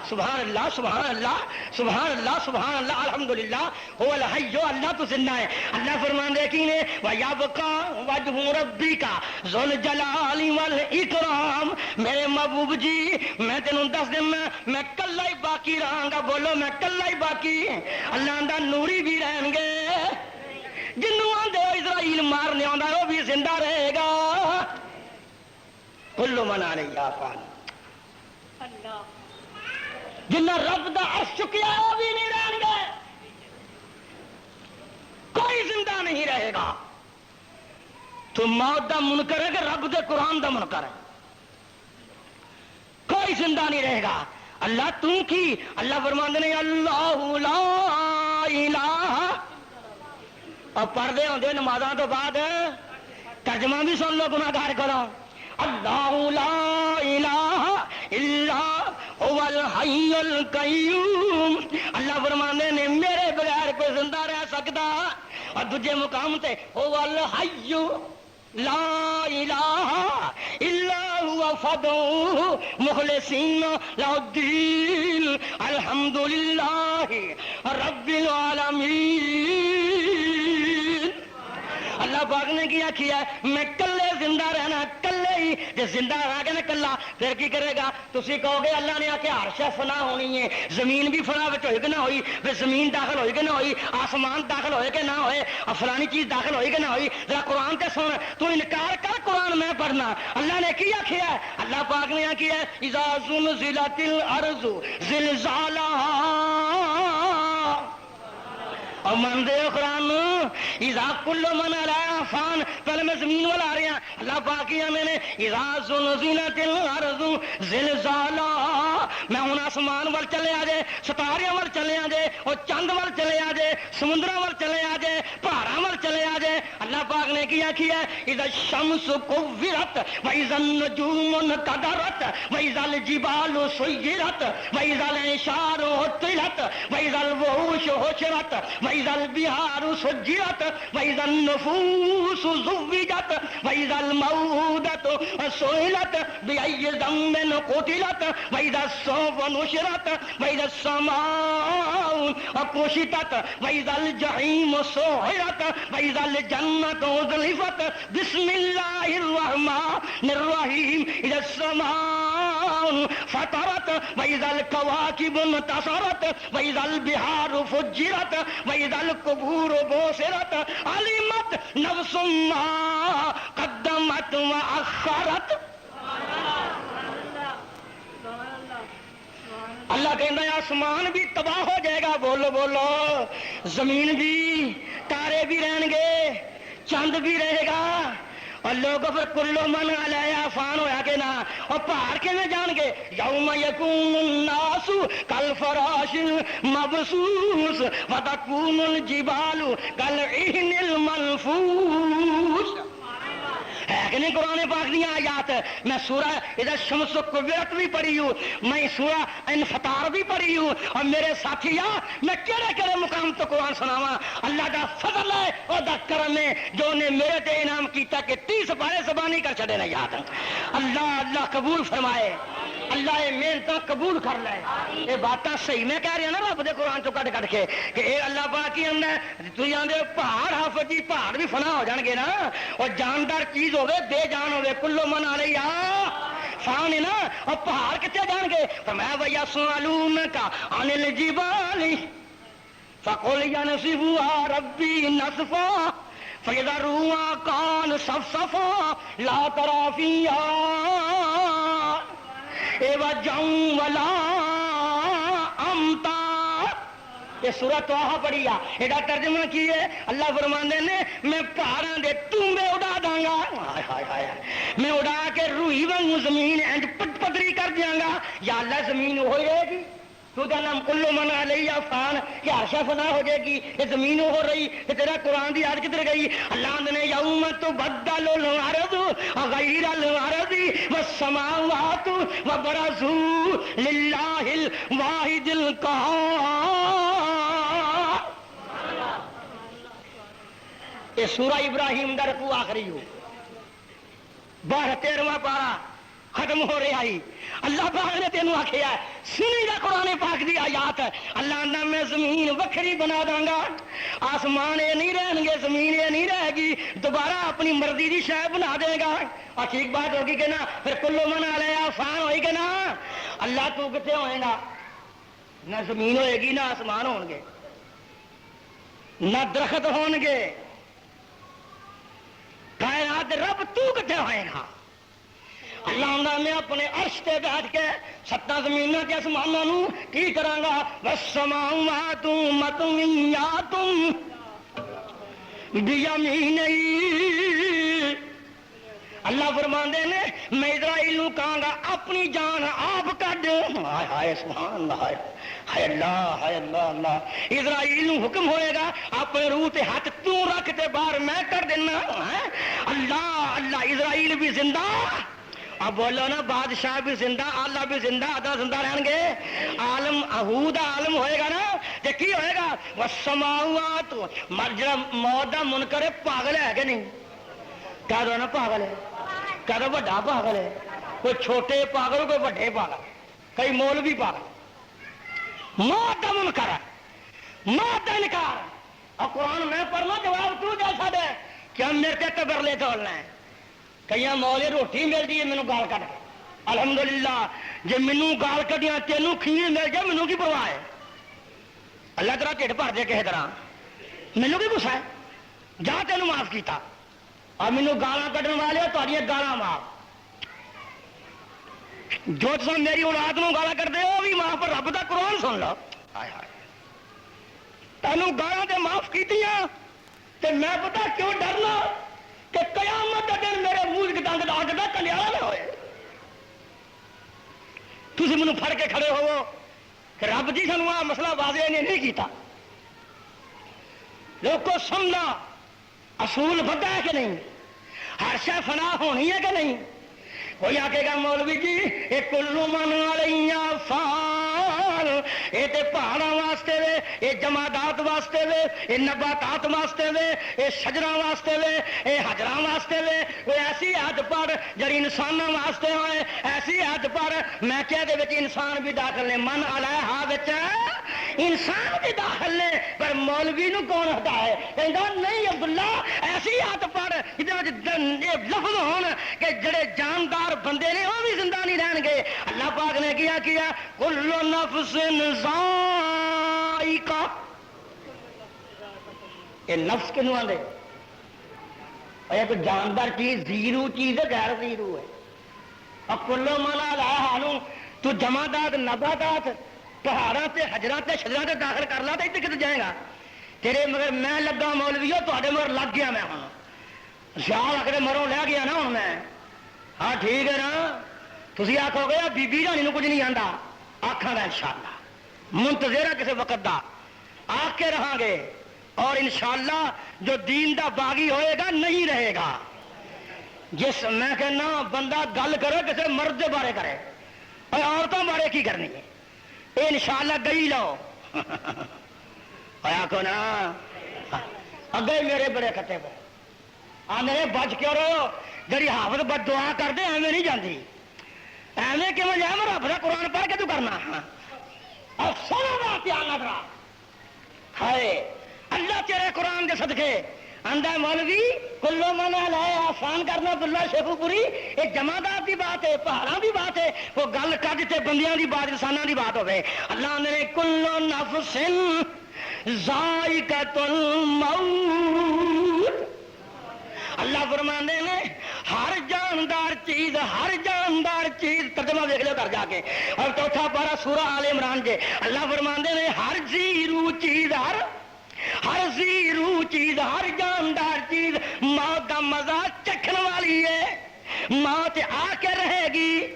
سبحان اللہ سبحان اللہ سبحان اللہ سبحان اللہ الحمدللہ هو الحی، اللہ تو زندہ ہے۔ اللہ فرمان دے کی نے وَيَبْقَى وَجْهُ رَبِّكَ ذُو الْجَلَالِ وَالْإِكْرَامِ، میرے محبوب جی میں تینوں دس دینا میں کلا ہی باقی رہاں گا، بولو میں کلا ہی باقی، اللہ دا نوری بھی رہن گے، جنوں آندے اسرائیل مارنے آندا وہ بھی زندہ رہے گا، کل من علیہا فان، جنہ رب دا عرش چکیا وہ بھی نہیں رہن گے، کوئی زندہ نہیں رہے گا۔ تو موت دا منکر ہے کہ رب دے قرآن دا منکر ہے، کوئی زندہ نہیں رہے گا۔ اللہ تو کی اللہ فرماندے نے اللہ لا الہ، اور پڑھتے ہوندے نمازاں تو بعد ترجمہ بھی سن لو گناہگار کرو، اللہ لا الہ الا هو الحی القیوم، اللہ فرماندے نے میرے بغیر کوئی زندہ رہ سکتا، اور دوسرے مقام تے هو الحی لا الہ الا هو فدعوہ مخلصین لہ الدین الحمدللہ رب العالمین۔ اللہ پاک نے کیا کیا میں کلے زندہ رہنا، کلے ہی جی زندہ رہ گیا نا کلا پھر کی کرے گا؟ تسی کہو گے اللہ نے آکے عرش فنا ہونی ہے، زمین بھی فنا ہوئی کہ نہ ہوئی، پھر زمین داخل ہوئی کہ نہ ہوئی، آسمان داخل ہوئے کہ نہ ہوئے، اور فلانی چیز داخل ہوئی کہ نہ ہوئی، ذرا قرآن تے سن، تو انکار کر قرآن میں پڑھنا۔ اللہ نے کیا کیا ہے؟ اللہ پاک نے کیا ہے اذا زلزلت الارض زلزالہا، اور من دے قرآن اذا کل من علیہا فان، پہلے میں زمین والا آ رہے ہیں، اللہ پاکیہ میں نے اذا زلزلت الارض زلزالہا، میں ہوں آسمان وال چلے آ جائے، ستاریاں وال چلے آ جائے، اور چند وال چلے آ جائے، سمندراں وال چلے آ جائے، پہاڑاں وال چلے آ جائے۔ اللہ پاک نے کیا کیا اذا الشمس کورت واذا النجوم انکدرت واذا الجبال سیرت واذا العشار عطلت واذا الوحوش حشرت واذا البحار سجرت واذا النفوس زوجت واذا الموءودة سئلت بأي ذنب قتلت واذا الصحف نشرت واذا السماء كشطت واذا الجحيم سعرت واذا الجنة أزلفت بسم الله الرحمن الرحيم اذا السماء فطرت واذا الكواكب انتصرت واذا البحار فجرت واذا القبور بوسرت علمت نفس ما قدمت واخرت۔ اللہ کہتا ہے آسمان بھی تباہ ہو جائے گا، بولو بولو، زمین بھی، تارے بھی رہیں گے، چاند بھی رہے گا، اور لوگ پھر کلو من علیہا فان ہویا کہ نہ، اور پہاڑ کے میں جان گے یوم یکون الناس کالفراش المبثوث وتکون الجبال کالعہن المنفوش۔ ہے کہ نہیں قرآن پاک دیا آیات؟ میں سورہ اذا الشمس کورت بھی پڑھی ہوں، میں سورہ انفطار بھی پڑھی ہوں، اور میرے ساتھیا میں کہڑے کہڑے مقام تو قرآن سناواں۔ اللہ دا فضل ہے اور دا کرم ہے جو نے میرے تے انعام کیتا کہ 30 پارے زبانی کر چھڑے نہ یاد۔ اللہ اللہ قبول فرمائے، اللہ یہ محنت قبول کر لے۔ یہ باتاں صحیح میں کہہ رہی ہیں نا رب دے قرآن چو کٹ کٹ کے کہ اے اللہ پاک کی اندر تھی آندے پہاڑ حافظ جی پہاڑ بھی فنا ہو جان گے نا، اور جاندار چیز ہوے بے جان ہوے کلو من علیہا فان ہے نا، اور پہاڑ کتے جان گے؟ فرمایا وَيَسْأَلُونَكَ عَنِ الْجِبَالِ فَقُلْ يَنْسِفُهَا رَبِّي نَسْفًا فَيَذَرُهَا كَالْ صَفْصَفًا لَا تَرَىٰ فِيهَا عوجا ولا امتا۔ یہ سورۃ طٰہٰ پڑھی آ، یہ ترجمہ کی ہے؟ اللہ فرماندے نے میں پہاڑاں دے ٹومبے اڑا داں گا، میں اڑا کے روئی وانگو زمین انج پٹ پتری کر دیاں گا، یا اللہ زمین وہی رہے گی؟ تو دا نام کلو من علیہا فان کہ عرش فنا ہو جائے گی، یہ زمین ہو رہی، کہ تیرا قرآن دی یاد کدھر گئی؟ اللہ نے یوم تبدل الارض غیر الارض والسماوات وبرزوا للہ الواحد القہار۔ یہ سورہ ابراہیم دا رکوع آخری ہو 12 13واں پارہ ختم ہو رہا ہی اللہ پاک نے تینوں آخیا سنی دا قرآن پاک دی آیات اللہ آندا میں زمین وکھری بنا داں گا آسمان یہ نہیں رہن گے زمین یہ نہیں رہے گی دوبارہ اپنی مرضی دی شے بنا دے گا اور ٹھیک بات ہوگی کہ نا پھر کلو من علیہ آسان ہوئی کہ نا اللہ تو کتے ہوئے گا نہ زمین ہوئے گی نہ آسمان ہون گے نہ درخت ہون گے کائنات رب تو کتے ہوئے گا اللہ آندا میں اپنے عرش تے بیٹھ کے ستاں زمیناں تے آسماناں نوں کی کراں گا والسماوات مطویات بیمینی اللہ فرماندے نے میں اسرائیل نوں کہاں گا اپنی جان آپ کڈ ہائے ہائے سبحان اللہ ہائے اللہ ہائے اللہ اللہ اسرائیل نوں حکم ہوئے گا اپنے روح تے ہاتھ تو رکھ تے باہر میں کر دینا اللہ اللہ اسرائیل بھی زندہ اب بولو نا بادشاہ بھی زندہ اللہ بھی زندہ آدھا زندہ رہن گے عالم اہود عالم ہوئے گا نا تے کی ہوئے گا والسماوات جڑا موت دا منکر ہے پاگل ہے کہ نہیں کہہ دو نا پاگل ہے کہہ دو بڑا پاگل ہے کوئی چھوٹے پاگل کوئی بڑے پاگل کئی مولوی پاگل موت دا منکر ہے موت دا انکار اور قرآن میں پڑھنا جواب تو دے سکے کیا میرے تے تبرلے تولنا ہے کئی مولے روٹی ملتی ہے مینو گال کٹ الحمدللہ جی مینو گال کٹیا تینوں کھیر مل جائے مینو کی پرواہ ہے اللہ تیرا ٹھڈ بھر دے کسی طرح مینو کی گسا ہے جا تینوں معاف کیتا اور مینو گالاں کٹن والے تہاڈیاں گالاں معاف جو تم میری اولاد نو گالاں کٹدے ہو بھی معاف پر رب دا قرآن سن لو ہائے ہائے تینوں گالاں تے معاف کیتیاں تے میں پتا کیوں ڈرنا کہ قیامت کا دن میرے منہ کے دند ڈال کے کلیالا نہ ہوئے تھی مینو پھڑ کے کھڑے ہو کہ رب جی سانو آ مسئلہ واضح نے نہیں کیتا لوگ کو سمجھا اصول بڑا ہے کہ نہیں ہر شے فنا ہونی ہے کہ نہیں کوئی آکے گا مولوی جی یہ کلو من علیہ فال یہ تے پہاڑاں واسطے وے یہ جمادات واسطے وے یہ نباتات واسطے وے یہ شجراں واسطے وے یہ حجراں واسطے وے کوئی ایسی حد پر جڑی انساناں واسطے ہوئے ایسی حد پر میں کیا دے وچ انسان بھی داخل نے من علیہ وچ انسان بھی داخل نے پر مولوی نو کون ہٹا ہے کہندا نہیں عبداللہ ایسی حد پر لفظ ہون کہ جڑے جاندار بندے نے وہ بھی زندہ نہیں رہن گے اللہ پاک نے کیا کل نفس ذائقہ یہ نفس کنوں آندے یہ تو جاندار چیز زیرو چیز ہے غیر زیرو ہے اور کلو مانا لایا تو جمادات نباتات پہاڑاں تے حجراں تے شجراں تے داخل کر لا تے اتنے کتے جائے گا تیرے مگر میں لگا مولوی ہو تے مگر لگ گیا میں ہوں سیال آخر مروں لے گیا نا ہوں میں ہاں ٹھیک ہے نا تھی آخو گے بی بی رانی کچھ نہیں آتا آخا گا انشاءاللہ منتظر کسی وقت دا آ کے رہاں گے اور انشاءاللہ جو دین دا باغی ہوئے گا نہیں رہے گا جس میں کہنا بندہ گل کرے کسی مرد دے بارے کرے اور عورتوں بارے کی کرنی ہے یہ انشاءاللہ گئی لو آخو نا اگے میرے بڑے کتے پہ آدھے بچ کے رہو جی حافظ بد دعا کر دے ایویں نہیں جاتی ایویں کیوں جائے میں رب کا قرآن پڑھ کے تو کرنا اور سارا بات دھیان رکھنا ہائے اللہ تیرے قرآن کے صدقے آندا مولوی کلو منا لائے آسان کرنا بلا شیخو پوری یہ جمادات کی بات ہے پہاڑوں کی بات ہے وہ گل کج تے بندیاں دی بات انساناں دی بات ہوے اللہ نے کلو نفس ذائقۃ الموت اللہ فرماندے نے ہر جاندار چیز ترجمہ دیکھ لو کر جا کے اور چوتھا پارا سورہ آل عمران جے اللہ فرماندے نے ہر زیرو چیز ہر زیرو چیز ہر جاندار چیز موت کا مزہ چکھن والی ہے موت آ کے رہے گی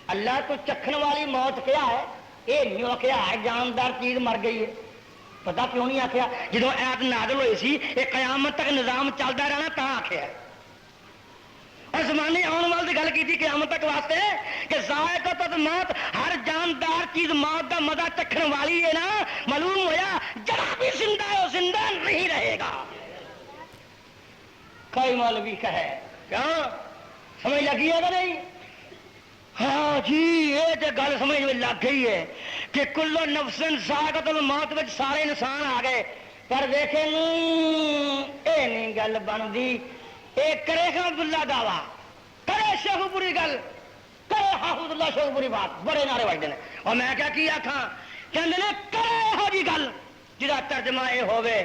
اللہ تو چکھن والی موت کیا ہے یہ نہیں کیا ہے جاندار چیز مر گئی ہے پتا کیوں نہیں آخیا جدو ایت نازل ہوئی سی یہ قیامت تک نظام چلتا رہنا تا آخیا اور زمانے آن والی گل کی قیامت تک واسطے کہ ذائقۃ الموت ہر جاندار چیز موت کا مزہ چکھن والی ہے نا معلوم ہوا جڑا بھی زندہ ہے وہ زندہ نہیں رہے گا کوئی مولوی کہے کیا سمجھ لگی ہے کہ نہیں ہاں جی یہ تو گل سمجھ میں لگ گئی ہے کہ کلو نفسن ذائقۃ الموت میں سارے انسان آ گئے، پر ویکھے اے نہیں گل بنتی، اے کرے گا عبداللہ دعویٰ، کرے شیخ پوری گل، کرے حافظ اللہ شیخ پوری بات، بڑے نعرے بجتے ہیں، اور میں کیا آکھاں کہندے نے کرے ہو جی گل جہاں ترجمہ یہ ہوئے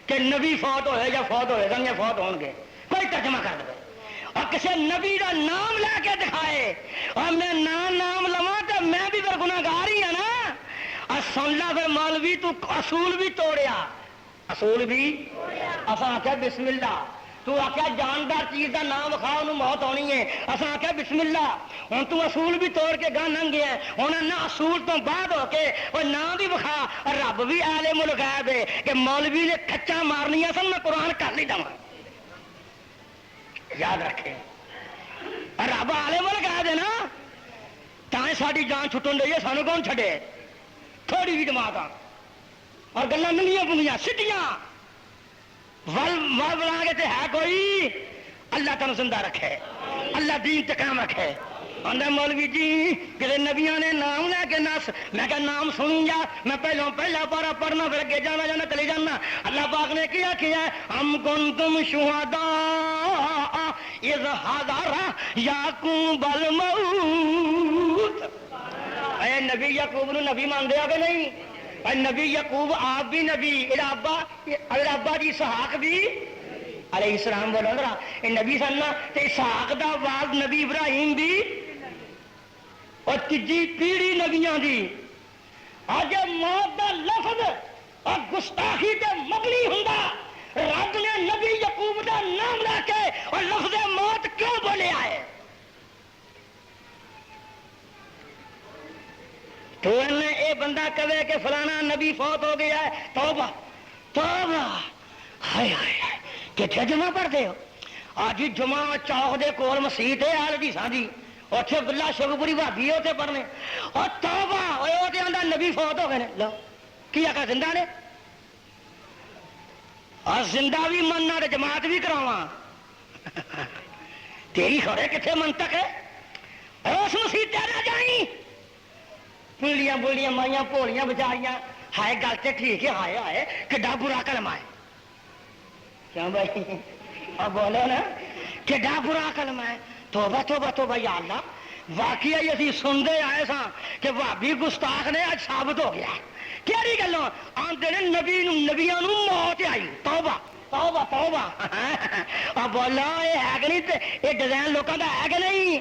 کہ نبی فوت ہوئے یا فوت ہوئے گا فوت ہون گے، کوئی ترجمہ کر دے اور کسی نبی کا نام لے کے دکھائے، اور میں نام لوا تو میں بھی پھر گناہگار ہی ہوں نا، اور سن لا پھر مولوی تو اصول بھی توڑیا، اصول بھی اصا آخیا بسم اللہ، تو آخیا جاندار چیز کا نام کھا انہوں موت ہونی ہے، اصا آخیا بسم اللہ، ہوں تو اصول بھی توڑ کے گاہ لنگ گیا، ہوں نہ اصول تو بعد ہو کے اور نام بھی بکھا، اور رب بھی عالم الغیب ہے کہ مولوی نے کچا مارنیا سن میں قرآن کر لی دوا، یاد رکھے رب عالم الغیب ہے نا، تائیں ساری جان چھٹن دئی ہے، سانو کون چھڈے، تھوڑی بھی دماغ آ اور گلا ننگیاں پنگیاں سٹیاں ول بنا کے ہے کوئی، اللہ تمہیں زندہ رکھے، اللہ دین تے قائم رکھے، آندا مولوی جی کسی نبیاں نے نام لے کے نس، میں کہا نام سنوں جا، میں پہلا پارا پڑھنا پھر اگے جانا چلے جانا، اللہ پاک نے کیا ہم کنتم شہداء اذ حضر یعقوب الموت، اے نبی یعقوب نو نبی مانتے ہو کہ نہیں؟ اے نبی یعقوب آپ بھی نبی، ابا جی اسحاق بھی علیہ السلام، بولو ذرا یہ نبی سننا، اسحاق دا بعد نبی ابراہیم بھی، اور تیجی پیڑھی نبیاں دی، اج موت دا لفظ اور گستاخی تے مبنی ہوندا، رب نے نبی یعقوب دا نام لے کے اور لفظ موت کیوں بولیا ہے؟ تو اے بندہ کہے کہ فلانا نبی فوت ہو گیا ہے، توبہ توبہ، ہائے ہائے ہائے کتنے جمعہ پڑھتے ہو؟ آج جمعہ چوک دے کول مسیت ہے آل حدیثاں دی، اتنے بلا شیخ پوری بھابی ہے اتنے پڑھنے، اور توبہ وہ آدھا نبی فوت ہو گئے، لو کی آخر زندہ نے، اور زندہ بھی مننا تو جماعت بھی کراواں، تیری خورے کتنے منطق ہے، اس مسیت نہ جائیں، پلیاں بولیاں مائیاں پولیاں بچاریاں، ہائے گل تے ٹھیک ہے، ہائے ہائے کڈا برا کلمہ ہے، کیوں بھائی اور بولو نا کڈا برا کلمہ ہے، توبہ توبہ توبہ یا اللہ، واقعی اسی سنتے آئے سا کہ بھابی گستاخ نے اج ثابت ہو گیا، کہڑی گلوں آندے نے نبیاں نو موت آئی، توبہ توبہ توبہ، اور بولا یہ ہے کہ نہیں، یہ ڈیزائن لوگوں کا ہے کہ نہیں،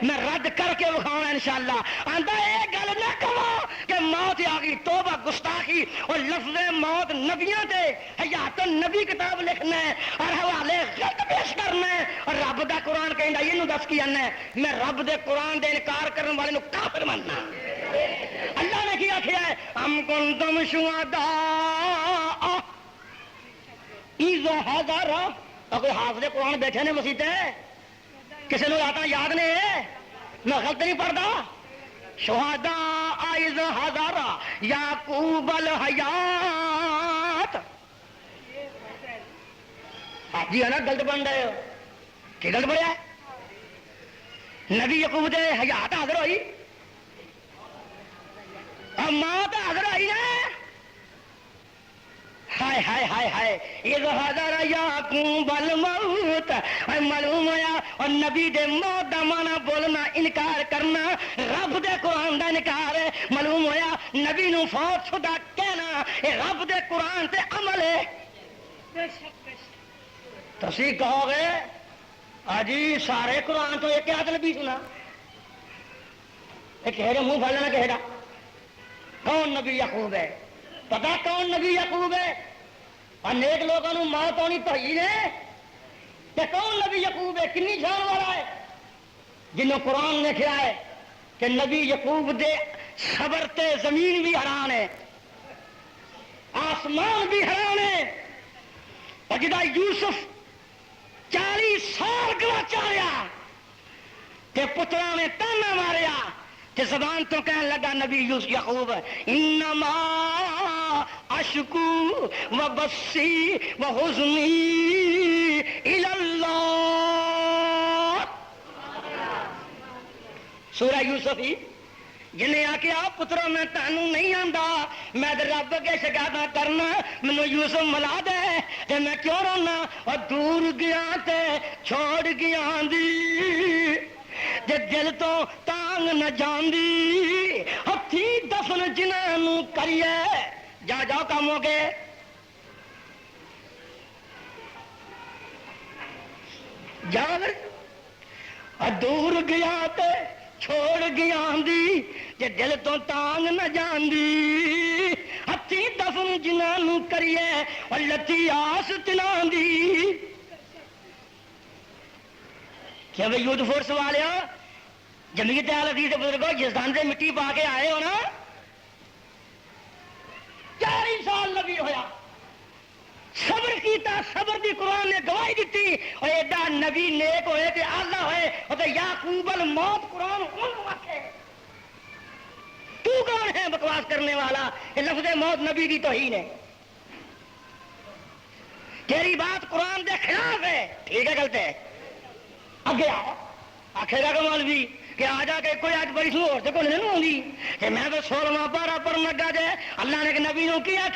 میں رد کر کے بکھاؤں انشاءاللہ، آندا یہ گل نہ کہو کہ موت آ گئی، توبہ گستاخی، اور لفظ موت نبیاں تے حیات النبی کتاب لکھنا ہے اور حوالے غلط پیش کرنا ہے، اور رب دا قرآن کہندا یہ دس کی جانا ہے، میں رب دے قرآن دے انکار کرنے والے نو کافر ماننا، اللہ نے کیا کیا ہے، ہم کنتم شہداء اذ حضر، اور کوئی حافظ قرآن بیٹھے نے مسیح کسی نے آتا یاد نہیں ہے، میں غلط نہیں پڑھتا، شہداء اذ حضر یعقوب الحیات، آپ جی ہے نا غلط بن رہے ہو، کہ غلط پڑھا ہے، نبی یعقوب دے حیات حاضر ہوئی اور موت حاضر ہوئی نا، ہائے ہائے ہائے ہائے اذ حضر یعقوب الموت، معلوم ہوا اور نبی دے موت دا مانا بولنا انکار کرنا رب دے قرآن دا انکار ہے، معلوم ہوا نبی نو فوت شدہ کہنا یہ رب دے قرآن تے عمل ہے، تسی کہو گے آجی سارے قرآن تو ایک آیت نبی سنا، ایک کہے منہ پھڑ لینا کہے کون نبی یعقوب ہے، پتا کون نبی یعقوب ہے، اور نیک لوگوں نے موت ہونی توہین ہے، کہ کون نبی یعقوب ہے، کنی شان والا ہے، جنہوں قرآن نے کیا ہے کہ نبی یعقوب دے صبر تے زمین بھی حیران ہے، آسمان بھی حیران ہے، اور جدا یوسف 40 سال گواچا رہا کہ پترا نے تانا ماریا کہ زبان تو کہنے لگا نبی یعقوب انما اشکو و بسی و حزنی الی اللہ، سورہ یوسف ہی جنہیں آخیا پترو میں تمہیں نہیں آتا، میں رب کے شکایت کرنا، مینو یوسف ملا دے تے میں کیوں رونا، اور دور گیا تے چھوڑ گیا دی جے دل تو تانگ نہ جاندی، ہتھی دفن جنہوں کریے جا جاؤ کام ہو گئے جا دور گیا تے چھوڑ گیا دی جے دل تو تانگ نہ جاندی، ہتھی دفن جنہوں کریے اور لتی آس تلان دی۔ کیا بھائی یوتھ فورس والے جمعیت اہل حدیث بزرگوں جسدان سے مٹی پا کے آئے ہو نا، 40 سال نبی ہویا، صبر کیتا، صبر دی قرآن نے گواہی دیتی، اور ایڈا نبی نیک ہوئے تے آلہ ہوئے اور تے یعقوب الموت قرآن انہوں آکھے، تو کون ہے بکواس کرنے والا؟ یہ لفظ موت نبی کی توہین ہے، تیری بات قرآن دے خلاف ہے، ٹھیک ہے غلط ہے، اگے آ آخے گا کہ مولوی کہ آ جا کے کوئی آج بڑی سو اور کو نہیں آؤں کہ میں تو 16واں پارا پر لگا جائے، اللہ نے نبی نو کیا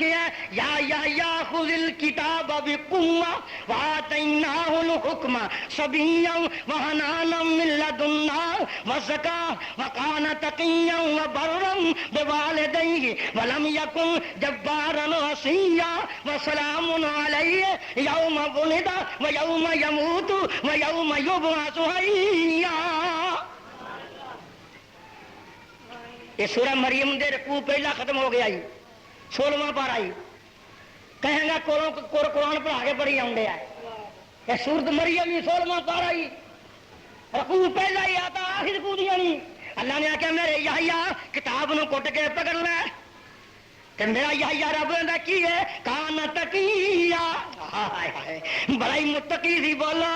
یا خذ الکتاب بقوہ وآتیناہ الحکم صبیا وحنانا من لدنا وزکاۃ وکان تقیا وبرا بوالدیہ ولم یکن جبارا عصیا وسلام علیہ یوم ولد ویوم یموت ویوم یبعث حیا۔ یہ سورہ مریم دے رکوع پہلا ختم ہو گیا 16واں پارا آئی، کہیں گا قرآن پڑھا کے پڑھی آؤں گے، یہ سورت مریم ہی 16واں پارا آئی، رکوع پہلا ہی آتا آخر رکوع دیا نہیں۔ اللہ نے آخیا میرے یحییٰ کتاب نو کٹ کے پکڑ لے، کہ میرا یحییٰ رب دا کی ہے کان تقیا، بڑا ہی متقی سی، بولا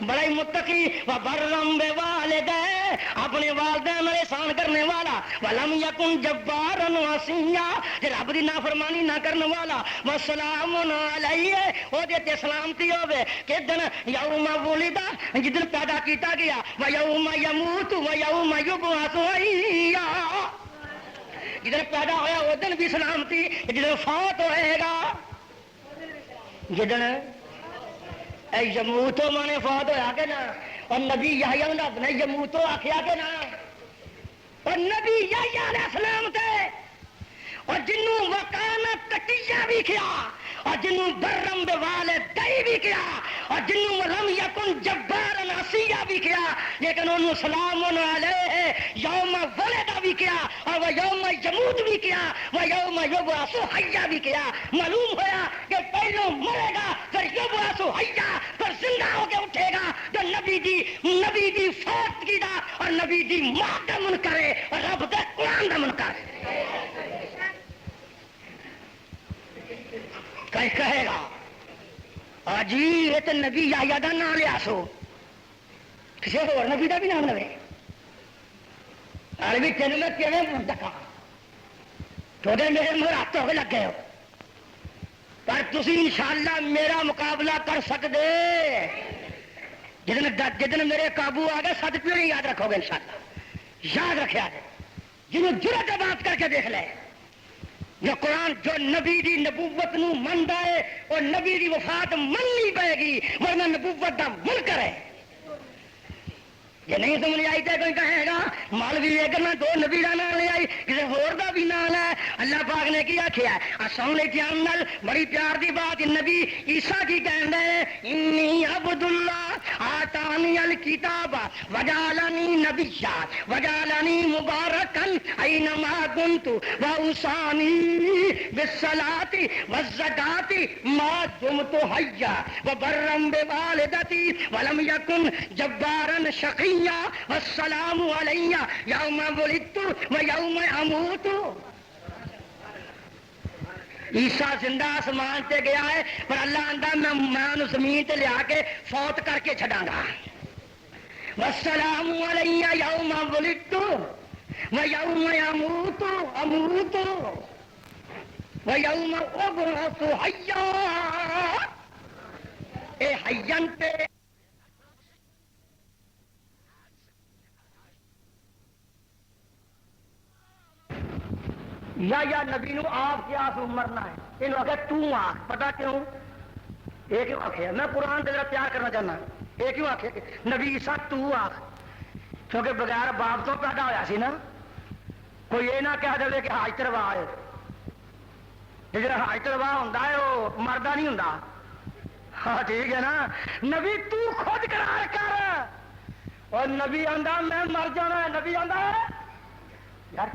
بڑا ہی متقی، وبرم بوالدیہ اپنے والدین پر احسان کرنے والا، ولم یکن جبارا عصیا رب دی نافرمانی نہ کرنے والا، وسلام علیہ او دے تے سلامتی ہوے کہ دن یوم ولد جدن پیدا کیتا گیا، و یوم یموت و یوم یبعث حیا، جدن پیدا ہویا اس دن بھی سلامتی، جدن فوت ہوئے گا جدن یموتو مانے فوت ہویا کہ نا، اور نبی یحییٰ رب نے یموتو آخیا کہ نا، اور نبی یحییٰ علیہ السلام تے اور جنوں وکانا کٹیا بھی کیا، اور جنوں برم بوالدیہ بھی کیا، اور جنوں ولم یکن جبارا عصیا بھی کیا، لیکن انہوں سلام علیہ یوم ولد بھی کیا، اور وہ یوم یموت بھی کیا، وہ یوم یبعث حیا بھی کیا۔ معلوم ہوا کہ پہلو مرے گا پھر یبعث حیا، پھر زندہ ہو کے اٹھے گا، جو نبی دی فوت کی دا اور نبی دی موت دا منکر ہے اور رب دے قرآن دا منکر ہے۔ کہے گا جی یہ تو نبی یحییٰ دا نام لیا سو، کسی اور نبی دا بھی نام لے، بھی تین میں کیون ڈکا تو میرے مگر ہاتھ ہو لگے ہو، پر تسی انشاءاللہ میرا مقابلہ کر سکتے جدن میرے قابو آ گئے، سد پیوں نہیں یاد رکھو گے انشاءاللہ، یاد رکھا جائے جنہوں جرأت بات کر کے دیکھ لے، جو قرآن جو نبی دی نبوت نو مندا ہے اور نبی دی وفات مننی پائے گی، ورنہ نبوت دا منکر ہے۔ یہ نہیں سمجھ آئی تو کوئی کہے گا مولوی یہ کرنا دو نبی کا نام لے آئی، کسی ہور دا بھی نام ہے، اللہ پاک نے کی آخیا نل بڑی پیار دی بات نبی عیسیٰ کی کہہ رہے انی عبد اللہ آتانی الکتاب وجعلنی نبیا وجعلنی مبارکن اینما کنت واوصانی بالصلاۃ والزکاۃ ما دمت حیا وبرا بوالدتی ولم یکن جبارا شقیا والسلام علیہ یوم ولدت و یوم اموت۔ عیسیٰ زندہ آسمان تے گیا ہے پر اللہ آندا میں زمین تے لیا کے فوت کر کے چھڈاں گا۔ والسلام علیہ یوم ولدت و یوم اموت و یوم ابعث حیا۔ اے حیاں تے یا نبی نو آپ کیا سو مرنا ہے، یہ آخیا تو آخ. پتا کیوں؟ یہ کیوں آخیا؟ میں قرآن تیرا پیار کرنا چاہنا. یہ کیوں آخیا کہ نبی عیسیٰ تو آخ؟ کیونکہ بغیر باپ تو پیدا ہوا سی نا. کوئی یہ نہ کہہ دے کہ حج تروا ہے. جا حج تروا ہوتا ہے وہ مردہ نہیں ہوں. ہاں ٹھیک ہے نا. نبی تو خود قرار کر. اور نبی آندا میں مر جانا ہے. نبی آندا یار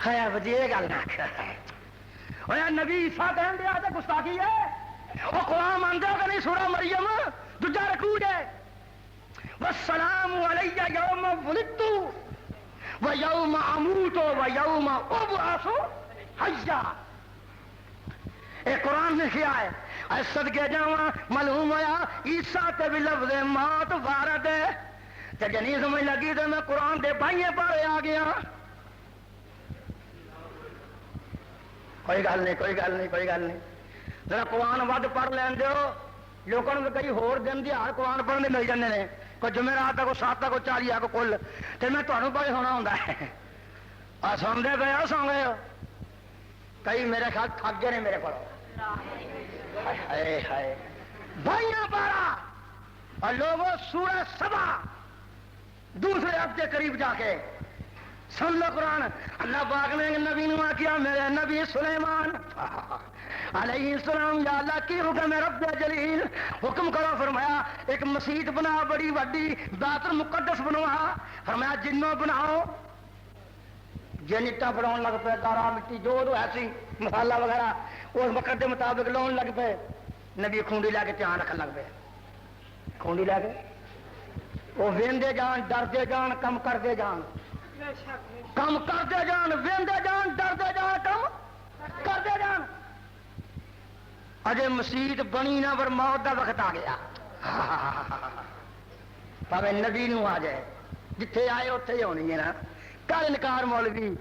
ہے وجہ یہ گل نہ نبی عیسیٰ کہن دیا تو گستاخی ہے. وہ قرآن مانتے ہو کہ نہیں؟ سورہ مریم دوجا رکوع ہے. والسلام علی یوم ولدت و یوم اموت و یوم ابعث حیا. یہ قرآن نے کیا ہے. صدقے جاواں معلوم ہوا عیسیٰ تے بھی لفظ موت وارد ہے. تے جے نہیں سمجھ لگی تو میں قرآن دے بائیں پارے آ گیا. کوئی گل نہیں کوئی گل نہیں کوئی گل نہیں. ذرا قرآن ود پڑھ لین دو. لوگوں نے کئی ہور دن دیہڑ قرآن پڑھنے مل جاتے ہیں. کوئی جمعرات کو 7 کو 40 کو کل. تو میں تمہیں بڑے ہونا ہوں سنتے پے ہو سو گئے ہو. کئی میرے خیال تھک گئے میرے کو. بھائیاں پارا اور لوگوں سورہ سبا دوسرے اب کے قریب جا کے سن لو قرآن. اللہ پاک نے نبی نے کیا میرے نبی سلیمان علیہ السلام یا اللہ کی حکم رب جلیل حکم کرو. فرمایا ایک مسجد بنا بڑی وڈی بیت المقدس بنوا. فرمایا جنوں بناؤ. جن اٹا بنا لگ پے دارا مٹی جو ایسی مسالہ وغیرہ اس وقت کے مطابق لاؤ لگ پے. نبی کھونڈی لے کے دھیان رکھنے لگ پے. کھونڈی لے کے وہ وہدے جان ڈردے جان کم کرتے جان. کم کرتے جان وہدے جان ڈردے جان کم کرتے جان. اجے مسیت بنی نہ پر موت دا وقت آ گیا. پاوے نبی نو آ جائے جتھے آئے اتنے ہی ہونی ہے نا. کل انکار مولوی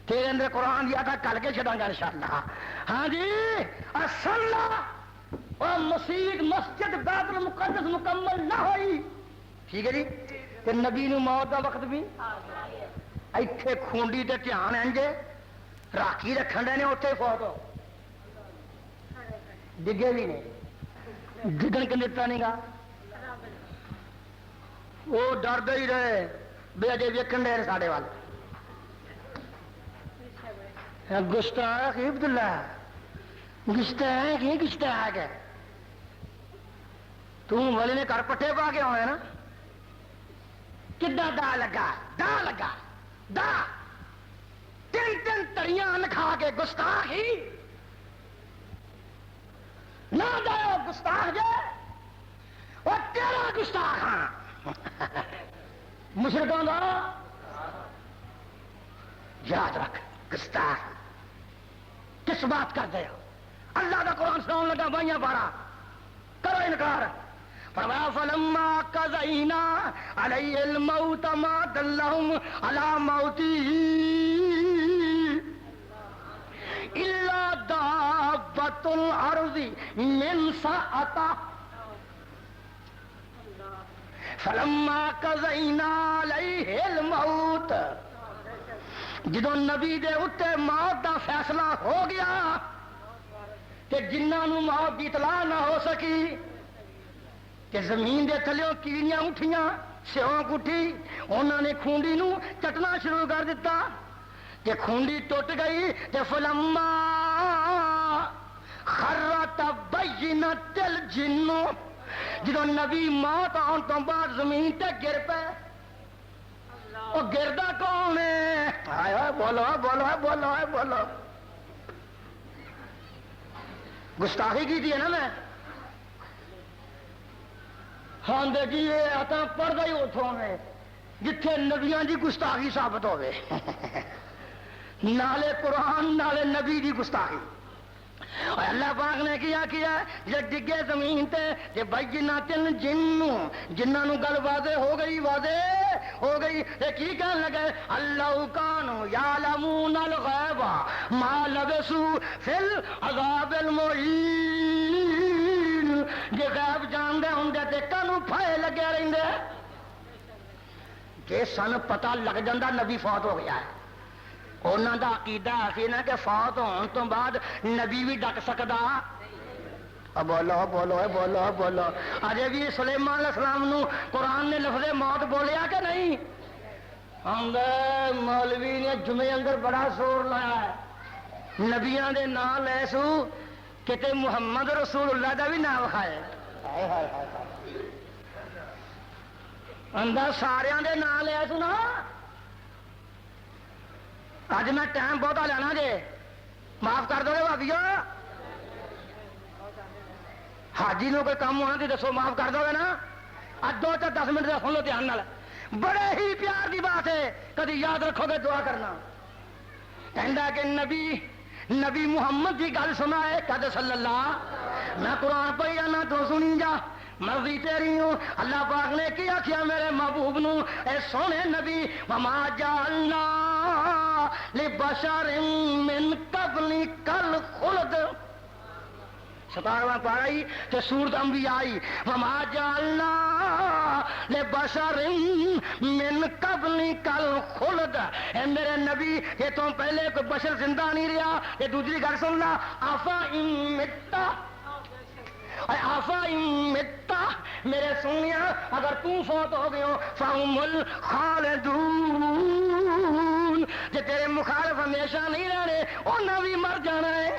تیرے اندر قرآن دیا تھا کل کے چڑھا گا انشاءاللہ. ہاں جی اور مسجد مسجد بیت المقدس مکمل نہ ہوئی. ٹھیک ہے جی. کہ نبی نو موت دا وقت بھی ایتھے کھونڈی تے دھیان انجے راکھی رکھن دے نے اتنے فوت ہو ڈگے بھی نہیں. ڈگن کے دتا نہیں گا. وہ ڈردے ہی رہے بے اجے ویکن دے ساڈے وال. گستاخ عبداللہ گستاخ ہے گستاخ ہے. تم والے نے گھر پٹھے پا کے آنے نا. کدا دا لگا دا لگا دا 3 تڑیاں ان کھا کے گستاخ ہی نہ جاؤ گستاخ جے اور تیرا گستاخ. ہاں مشرکوں کا یاد رکھ گستاخ کس بات کر دے ہو. اللہ کا قرآن سناؤں لگا بھائیاں پارا کرو انکار. فرمایا فلما قضینا علیہ الموت ما دلہم علی موتہ الا دابۃ الارض من سأتہ. فلما قضینا علیہ الموت جدو نبی دے اتنے موت دا فیصلہ ہو گیا کہ جنہاں نو موت دی اطلاع نہ ہو سکی کہ زمین دے تھلیوں کیڑیاں اٹھیاں سیونک اٹھی. انہوں نے کھونڈی نو چٹنا شروع کر دیتا کہ کھونڈی ٹوٹ گئی. تے فلما خر تبینت الجن جدو نبی موت آن تو بعد زمین تے گر پے. وہ گردا کون ہے؟ بولو بولو بولو بولو. گستاخی کی تھی ہے نا میں. ہاں دیکھی یہ آتا پڑھ گئی اتوں میں جتھے نبیاں دی گستاخی ثابت ہوئے. نالے قرآن نالے نبی دی گستاخی. اور اللہ پاک نے کیا یہ ڈگے زمین تے یہ بینات جنہاں نو گل واضح ہو گئی واضح ہو گئی. یہ کی کہنے لگے اللہ کانوا یعلمون الغیب ما لبثوا فی العذاب المہین. جے غیب جاندے ہوندے تے کانوں پھائے لگے رہندے. جے سن پتہ لگ جاندہ نبی فوت ہو گیا ہے انہوں کا عقیدہ سی نا کہ فوت ہون تو بعد نبی بھی ڈک سکتا. بولو بولو بولو بولو. اجے بھی سلیمان علیہ السلام نو قرآن نے لفظ موت بولیا کہ نہیں؟ مولوی نے جمعے اندر بڑا زور لایا ہے, نبیاں دے نام لے سو کتے محمد رسول اللہ دا بھی نام کھائے. اندر سارے دے نام لے سو نا. اج میں ٹائم بہت لینا جے, معاف کر دو بھابیو. حاجی نو کوئی کام ہونا تو دسو, معاف کر دو گے نا. اج 2-10 منٹ کا سن لو دھیان نال, بڑے ہی پیار کی بات ہے, کدی یاد رکھو گے دعا کرنا. کہندا کہ نبی محمد کی گل سنا ہے کد صلی اللہ. میں قرآن پڑھی جانا تو سنی جا, مرضی تیری ہوں. اللہ پاک نے کی آخیا میرے محبوب نو, اے سونے نبی, وما جعلنا لبشر من قبلک الخلد. 17واں پارا ہی تے سورۃ انبیاء آئی, وما جعلنا لبشر من قبلک الخلد. اے میرے نبی یہ تو پہلے کوئی بشر زندہ نہیں رہا. یہ دوسری گل سن لا, آفا متا آفا متا, میرے سونیا اگر تو فوت ہو گئے ہو فہم الخالدون, جے تیرے مخالف ہمیشہ نہیں رہنے انہاں بھی مر جانا ہے.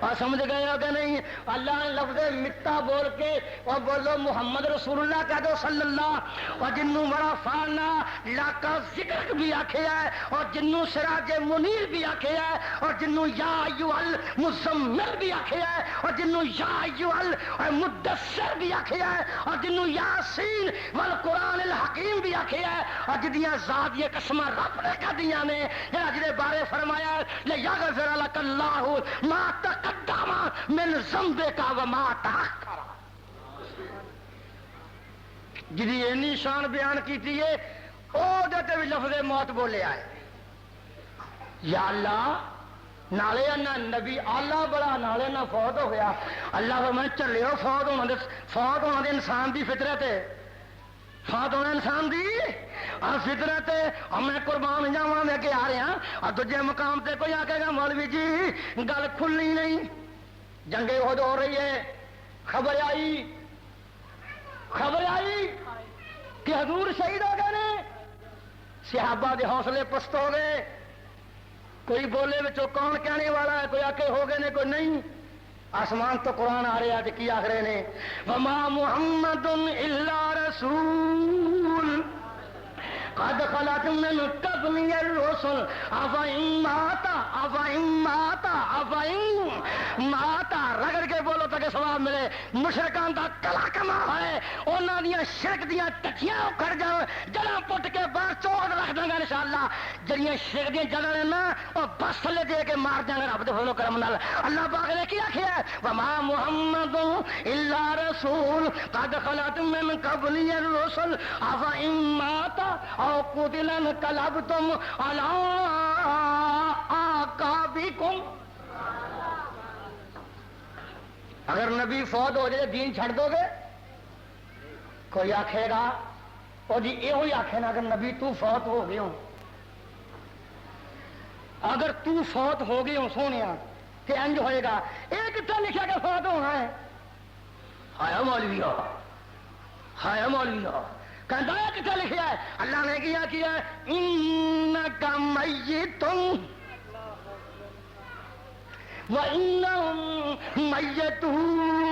اور سمجھ گئے ہو کہ نہیں؟ اللہ نے لفظ متا بول کے اور بولو محمد رسول اللہ کہہ دو صلی اللہ. اور جنوں بڑا فانا لاکا ذکر بھی آکھے ہے, اور جنوں سراج منیر بھی آکھے ہے, اور جنوں یا ایھا المزمل بھی آکھے ہے, اور جنوں یا ایھا المدثر بھی آکھے ہے, اور جنوں یاسین والقرآن الحکیم بھی آکھے ہے, اور جدیاں ذات یہ قسم رب نے کہدیاں نے جڑے بارے فرمایا لیغفر لک اللہ ما تقدم من ذنبک وما تاخر. جدی اینی شان بیان کیتی ہے او دے تے بھی لفظ موت بولیا ہے. یا اللہ نالے نہ نبی آلہ بڑا نالے نہ فوت ہو گیا. اللہ فرمائے چلو فوت ہونا دے انسان دی فطرت ہے, فوت ہونا انسان دی فطرت ہے. اور میں قربان جاواں لے کے آ رہے ہیں. اور دوجے مقام تے کوئی آکے گا مولوی جی گل کھلنی نہیں, جنگ احد ہو رہی ہے, خبر آئی کہ حضور شہید ہو گئے نے, صحابہ دے حوصلے پست ہو گئے. کوئی بولے بچوں کون کہنے والا ہے, کوئی آکے ہو گئے نے, کوئی نہیں. آسمان تو قرآن آ رہے ہیں کی آخرے نے, وما محمد الا رسول قد خلت من قبلہ الرسل افإن مات رگڑ کے بولو تاکہ ثواب ملے. مشرکان دا کلا کما ہے, انہاں دیاں شرک دیاں ٹکیاں اکھڑ جان, جڑاں پٹ کے باہر چوک رکھ دیں گا انشاءاللہ. جڑیاں شرک دیاں جڑاں نے نا او بس تھلے دے کے مار دیں گے رب دے فضل و کرم نال. اللہ پاک نے کیا کیا ہے, وما محمد الا رسول قد خلت من قبلہ الرسل افإن مات او قتل انقلبتم علی اعقابکم. اگر نبی فوت ہو جائے دین چھڑ دو گے؟ کوئی آکھے گا او جی یہ ہوئی آکھے نا اگر نبی تو فوت ہو گئے ہو, اگر تو فوت ہو گئے ہو سونیا کہ انج ہوئے گا. یہ کتنا لکھا کہ فوت ہونا ہے؟ ہایا مولوی ہو, ہایا مولوی ہو, کہتا ہے کتنا لکھا ہے؟ اللہ نے کیا انکا میتون وَإِنَّهُمْ مَيَّتُونَ.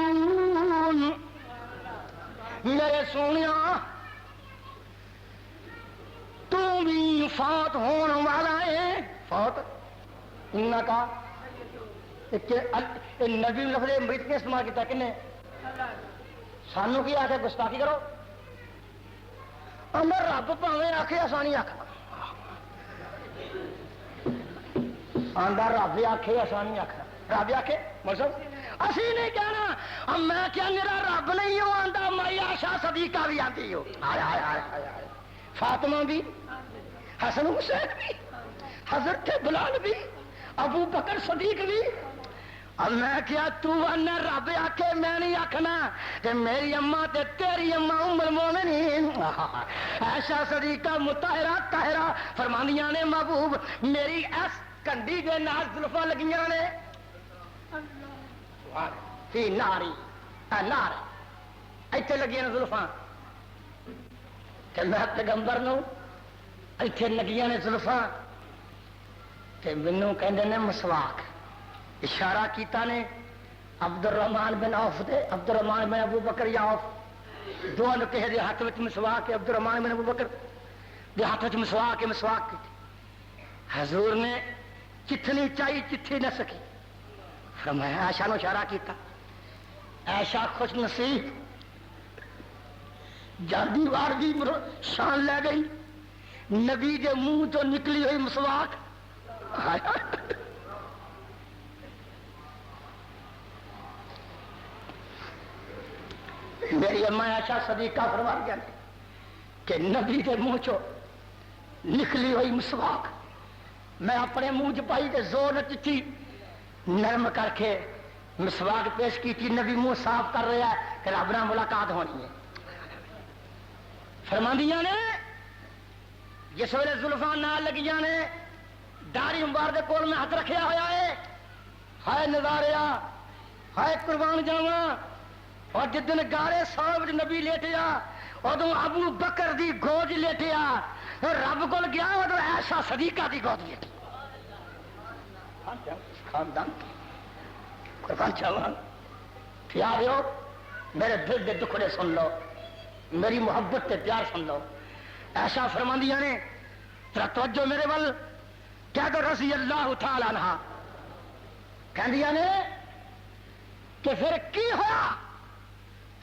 میرے سونیا تو بھی فوت ہونے والا ہے. فوت انکا نبی لفظ میت نے استعمال کیا کنے؟ سانو کی آخر گستاخی کرو. اندر رب پاویں آخے آسانی آخ, اندر رب آخے آسانی آخ, رب آخے مطلب اسی نہیں کہنا. میں کیا میرا رب نہیں ہو آتا, مائی آشا صدیقہ بھی آتی ہو, فاطمہ بھی, حسن حسین بھی, حضرت بلال بھی, ابو بکر صدیق بھی. اب میں کیا تو انا رب آکھے میں نہیں آکھنا کہ میری اماں تے تیری اماں ام المومنین عائشہ صدیقہ مطہرہ طاہرہ فرماندیاں نے محبوب میری اس کنڈی دے نال زلفاں لگیاں نے فی ناری نار ایتھے لگیاں نے زلفاں کہ میں پیغمبر نو ایتھے لگیاں نے زلفاں تے مینوں کہندے نے مسواک اشارہ کیتا نے عبد الرحمان بن عوف دے عبد الرحمان بن ابو بکر یا عوف دو نے کہے دے ہاتھ وچ مسواک عبد الرحمان بن ابو بکر دے ہاتھ وچ مسواک کی حضور نے چتھنی چاہی چتھی نہ سکی فرمایا عائشہ نو اشارہ کیتا عائشہ خوش نصیب جاندی وار دی شان لے گئی نبی دے منہ تو نکلی ہوئی مسواک میری اماں عائشہ صدیقہ فرما گیا کہ نبی کے منہ چو نکلی ہوئی مسواک میں اپنے منہ چ پائی تے زور چٹھی نرم کر کے مسواک پیش کی تھی نبی منہ صاف کر رہا ہے کہ رب نال ملاقات ہونی ہے فرماندیاں نے جس ویلے زلفاں نال لگیاں نے داڑھی مبارک دے کول میں ہاتھ رکھیا ہویا ہے ہائے نظاریا ہائے قربان جاواں اور جدن گارے صاحب نبی لیٹیا ادو ابو بکر دی گود لیٹیا رب کول گیا ادو عائشہ صدیقہ دی گود لیٹی خاندان قربان چاواں پیاریو میرے دل دے دکھڑے سن لو میری محبت تے پیار سن لو عائشہ فرماندیاں نے ترا توجہ میرے ول کیا تو رضی اللہ تعالی عنہ کہندیاں نے کہ پھر کی ہوا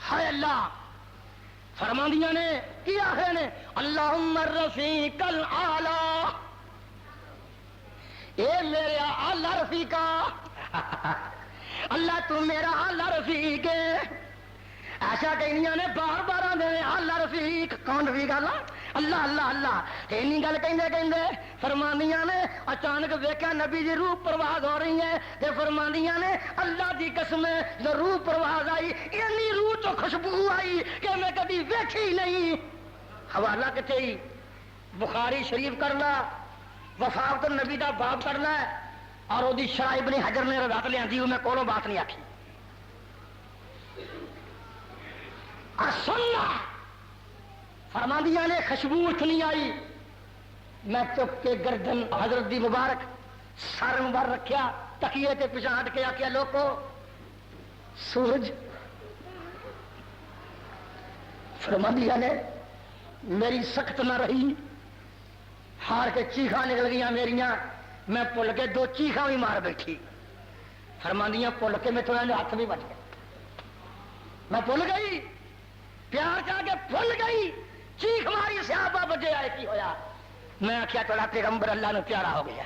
ہائے اللہ فرماندیاں نے کی آخر نے اللہم الرفیق الاعلی اے میرے اعلی رفیقا اللہ تو میرا اعلی رفیق ہے ایسا کہنیاں نے بار بار آدھے اعلی رفیق کون رفیق اللہ اللہ اللہ اینی گل کہندے فرماندیاں نے اچانک ویکھیا نبی دی روح پرواز ہو رہی ہے تے فرماندیاں نے اللہ دی قسم جو روح پرواز آئی اینی روح تو خوشبو آئی کہ میں کبھی ویکھی نہیں حوالہ کتے ہی بخاری شریف کرنا وفات النبی دا باب کرنا ہے اور وہ شرح ابن حجر نے رضا لیاندی میں کولوں بات نہیں آکھی سننا فرماندیاں نے خوشبو اتنی آئی میں چپ کے گردن حضرت دی مبارک سر مبارک رکھیا تکیے تے پیچھے ہٹ کے آکھیا لوکو سورج فرماندیاں نے میری سخت نہ رہی ہار کے چیخاں نکل گئی میریاں میں پل کے دو چیخاں بھی مار بیٹھی فرماندیاں پل کے میں تھوڑا ہاتھ بھی بچ گئے میں پل گئی پیار کر کے پھل گئی چیخ ماری صحابہ بجے آئے کی ہویا میں آخیا تھوڑا پیغمبر اللہ نے پیارا ہو گیا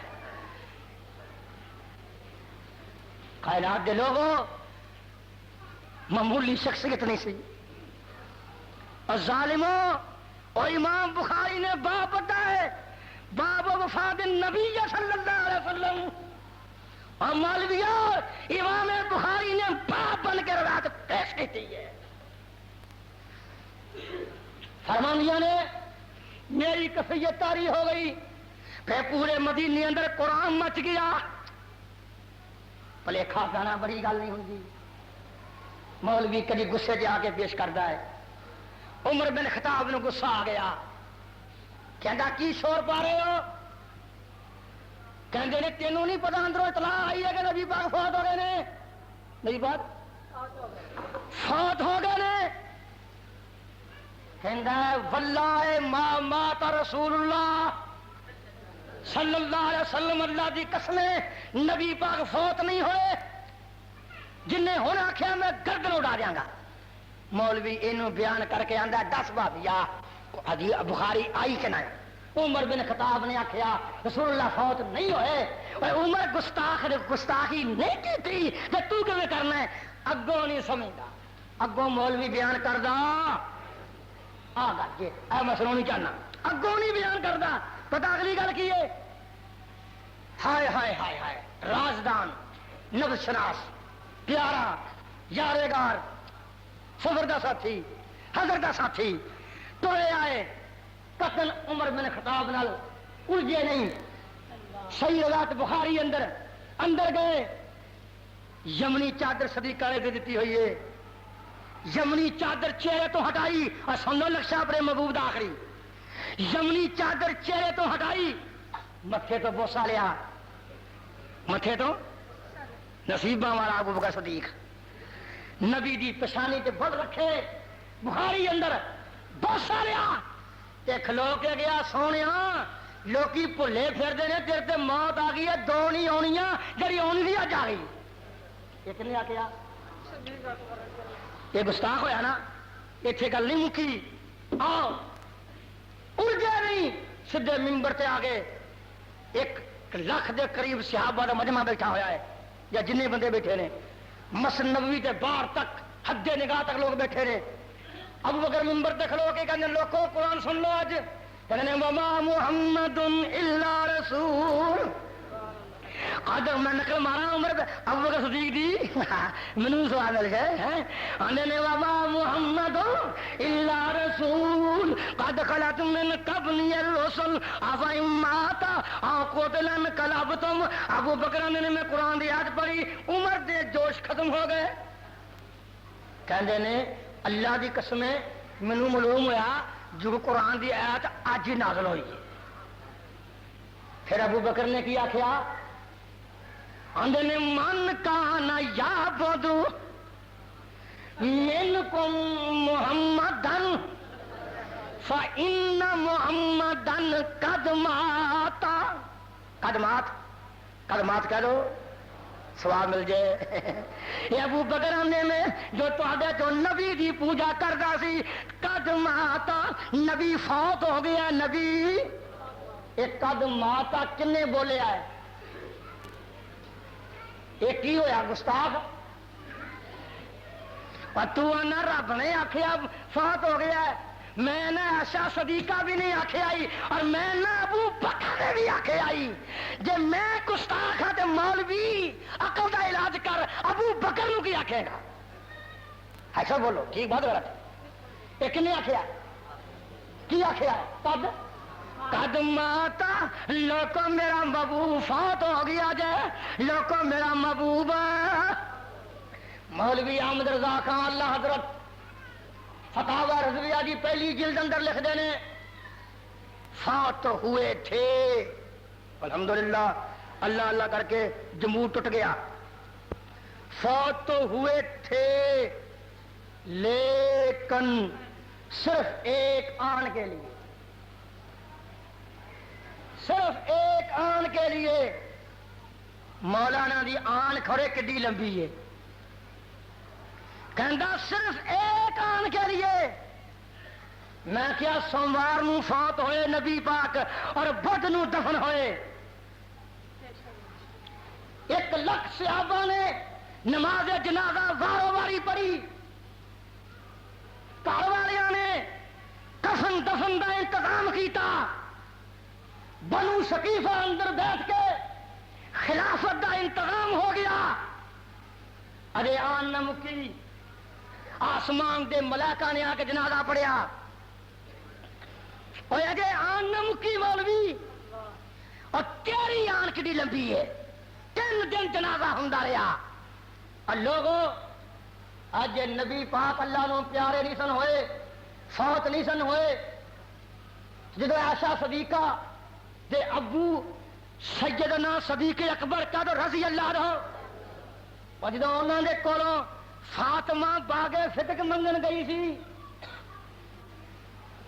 کائنات دے لوگوں معمولی شخصیت نہیں سی اور ظالموں اور امام بخاری نے باب بتائے باب وفات النبی صلی اللہ علیہ وسلم اور مولویہ امام بخاری نے باب بن کے روایت پیش کی ہے فرماندیاں نے میری کفیت تاری ہو گئی پھر پورے مدینے اندر قرآن مچ گیا پلیکھا گانا بڑی گل نہیں ہوتی مولوی کبھی غصے سے آ کے پیش کرتا ہے عمر بن خطاب نو غصہ آ گیا کہندا کی شور پا رہے ہو کہندے نے تینوں نہیں پتا اندروں اطلاع آئی ہے کہ نبی پاک فوت ہو گئے نے نبی پاک فوت ہو گئے نے کہندا ہے واللہ ما مات رسول اللہ صلی اللہ علیہ وسلم اللہ دی قسم نبی پاک فوت نہیں ہوئے جن نے ہن آکھیا میں گردن اڑا دیاں گا مولوی اینو بیان کر کے آندا دس بابیا حدیث بخاری آئی کہ نہ عمر بن خطاب نے آکھیا رسول اللہ فوت نہیں ہوئے اور عمر گستاخی نہیں کی تھی کہ تو کیویں کرنا ہے اگوں نہیں سمجھدا اگوں مولوی بیان کردا آ گل جی اے مسئلہ نہیں چاہنا اگوں نہیں بیان کردا پتہ اگلی گل کی ہے ہائے ہائے ہائے ہائے رازدان نفس شناس پیارا یارگار سفر دا ساتھی حضرت دا ساتھی ترے آئے قتل عمر بن خطاب نال الجھے نہیں صحیح روایت بخاری اندر گئے یمنی چادر صدیقہ نے دے دیتی ہوئی ہے یمنی چادر چہرے تو ہٹائی اور سنو نقشہ اپنے محبوب دا آخری یمنی چادر چہرے تو ہٹائی متھے تو بوسا لیا متھے تو نصیبہ والا ابو بکر صدیق نبی دی پشانی تے بل رکھے بخاری اندر بوسا لیا تے کھلو کے گیا سونیا لوکی بھلے پھردے نے تیرے تے موت آ گئی ہے دو نہیں آنیاں جڑی آنی دی اج آ گئی ایک نے آخیا یہ گستاخ ہویا نا اتنے گل نہیں مکی آؤ الجھے نہیں سیدھے ممبر تے آ گئے 1 لاکھ دے قریب صحابہ دا مجمع بیٹھا ہویا ہے یا جن بندے بیٹھے نے مسجد نبوی تے باہر تک حد نگاہ تک لوگ بیٹھے نے ابو بکر ممبر تے کھلو کے کہنے لوگوں قرآن سن لو اج کہنے وما محمد الا رسول قد میں نقل مارا عمر ابو بکر صدیق دی منو سوال مل گئے ہیں اننے وما محمد الا رسول قد خلت من قبل الرسل افا مات او قتل انقلبتم ابو بکر نے میں قرآن دی آیت پڑھی عمر دے جوش ختم ہو گئے کہندے نے اللہ دی قسم منو معلوم ہویا جو قرآن دی آیت اج ہی نازل ہوئی پھر ابو بکر نے کیا کیا اندنے من کان یعبد منکم محمدن فإن محمدن قد مات قد مات کہہ دو سواب مل جائے یہ ابو بکر آنے میں جو تہاڈے تو نبی دی پوجا کردا سی قد ماتا نبی فوت ہو گیا نبی ایک قد ماتا کنے بولے آئے ایک کی ہویا گستاخ اور تو انا رب نے آخیا فوت ہو گیا ہے میں نے ایسا صدیقہ بھی نہیں آخے آئی اور میں نہ ابو بکر نے بھی آخے آئی جے میں گستاخ ہاں تے مولوی عقل دا علاج کر ابو بکر نو کی آخے گا ایسا بولو ٹھیک بہت غلط ایک نہیں آخیا کی آخیا تب قد ماتا لوکو میرا محبوب فوت ہو گیا جائے لوکو میرا محبوب مولوی احمد رضا خان اللہ حضرت فتاوی رضویہ دی پہلی جلد اندر لکھ دینے فوت ہوئے تھے الحمدللہ اللہ اللہ کر کے جمہور ٹوٹ گیا فوت تو ہوئے تھے لیکن صرف ایک آن کے لیے صرف ایک آن کے لیے مولانا دی آن کھڑے کڈی لمبی ہے کہندا صرف ایک آن کے لیے میں کیا سوموار نو فوت ہوئے نبی پاک اور بدھ نو دفن ہوئے 1 لاکھ صحابہ نے نماز جنازہ وارو واری پڑھی گھر والوں نے کفن دفن کا انتظام کیتا بنو ثقیفہ اندر بیٹھ کے خلافت کا انتظام ہو گیا ارے آن نہ مکی آسمان دے ملائکہ نے آ کے جنازہ پڑھیا اور اجے آن نہ مکی مولوی اور تیری آن کڈی لمبی ہے 3 دن جنازہ ہوندا رہیا اور لوگوں اج نبی پاک اللہ نو پیارے نہیں سن ہوئے فوت نہیں سن ہوئے جدو عائشہ صدیقہ دے ابو سیدنا صدیق اکبر قدر رضی اللہ عنہ اور جدو انہوں نے کولوں فاطمہ باغے فتق منگن گئی سی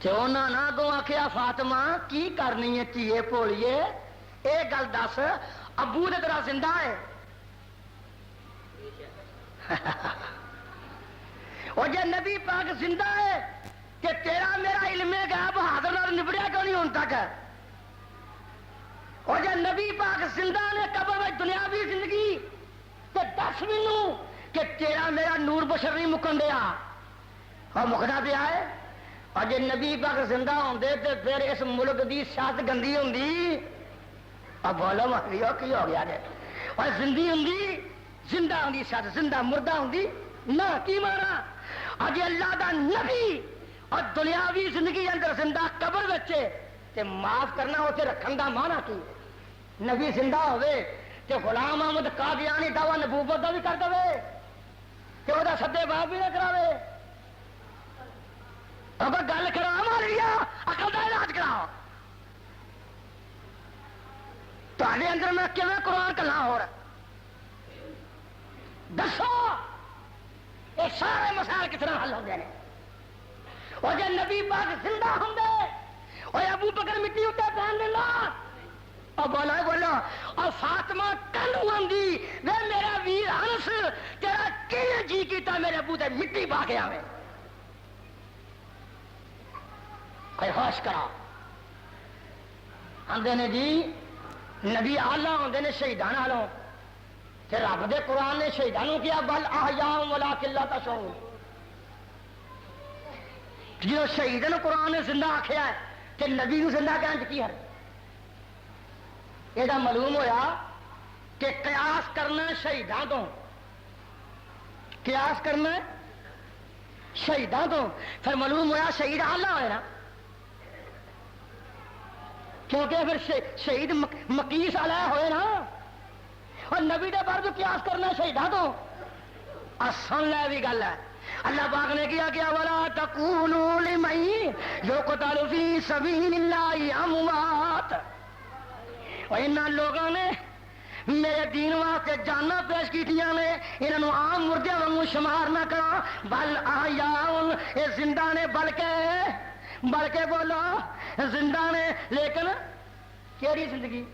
تے انہاں نہ گو آخیا فاطمہ کی کرنی ہے تیے پولیے اے گل دس ابو دے طرح زندہ ہے اور جے نبی پاک زندہ ہے کہ تیرا میرا علم غیب حاضر نال نبڑیا کیوں نہیں ہون تک اور جے نبی پاک زندہ نے قبر میں دنیاوی زندگی تو دس مینوں کہ تیرا میرا نور بشر نہیں مکن دیا اور مکنا پیا ہے اور جے نبی پاک زندہ ہوندے تے پھر اس ملک دی سیاست گندی ہوندی اب بولو مہریو کی ہو گیا جے اور زندگی ہوندی زندہ ہوندی سچ زندہ مردہ ہوندی نہ کی مانا اج اللہ دا نبی اور دنیاوی زندگی اندر زندہ قبر بچے تے معاف کرنا اسے رکھن دا مانا کی نبی زندہ ہوئے تے غلام احمد قادیانی دعوی نبوت دا بھی کر دے تے او دا سدے باپ بھی نہ کراوے اگر گل کرا ماریا عقل دا علاج کراؤ تہاڈے اندر میں کیویں قرآن کلا ہو رہا دسو یہ سارے مسائل کس طرح حل ہوتے ہیں اور جب نبی پاک زندہ ہوں گے اور ابو بکر مٹی اتنے پہن دینا اور بولا بولا اور فاطمہ کلو آندی وے میرا ویر ہنس تیرا کیے جی کیتا میرے ابو تے مٹی پا کے آوے کوئی ہوش کرا آندے نے جی نبی آلہ ہوندے نے شہیدان آلوں تے رب دے قرآن نے شہیدانوں کیا بل احیاء ولکن لا تشعرون جو شہیدن قرآن نے زندہ آکھیا ہے تے نبی نو زندہ کہن کی ہے یہ معلوم ہویا کہ قیاس کرنا شہیداں تو قیاس کرنا شہیداں تو پھر معلوم ہویا شہید آلہ ہوئے نا کیونکہ پھر شہید مقیس علیہ ہوئے نا اور نبی دے بارے قیاس کرنا شہیداں تو سن لے بھی گل ہے اللہ پاک نے کیا کیا ولا تقولوا لمن يقتل في سبيل الله اموات اور ان لوگوں نے میرے دین واسطے جانا پیش کیتیاں نے انہوں عام مردے وانگو شمار نہ کرو بل احیاء یہ زندہ نے بلکہ بولو زندہ نے لیکن کیڑی زندگی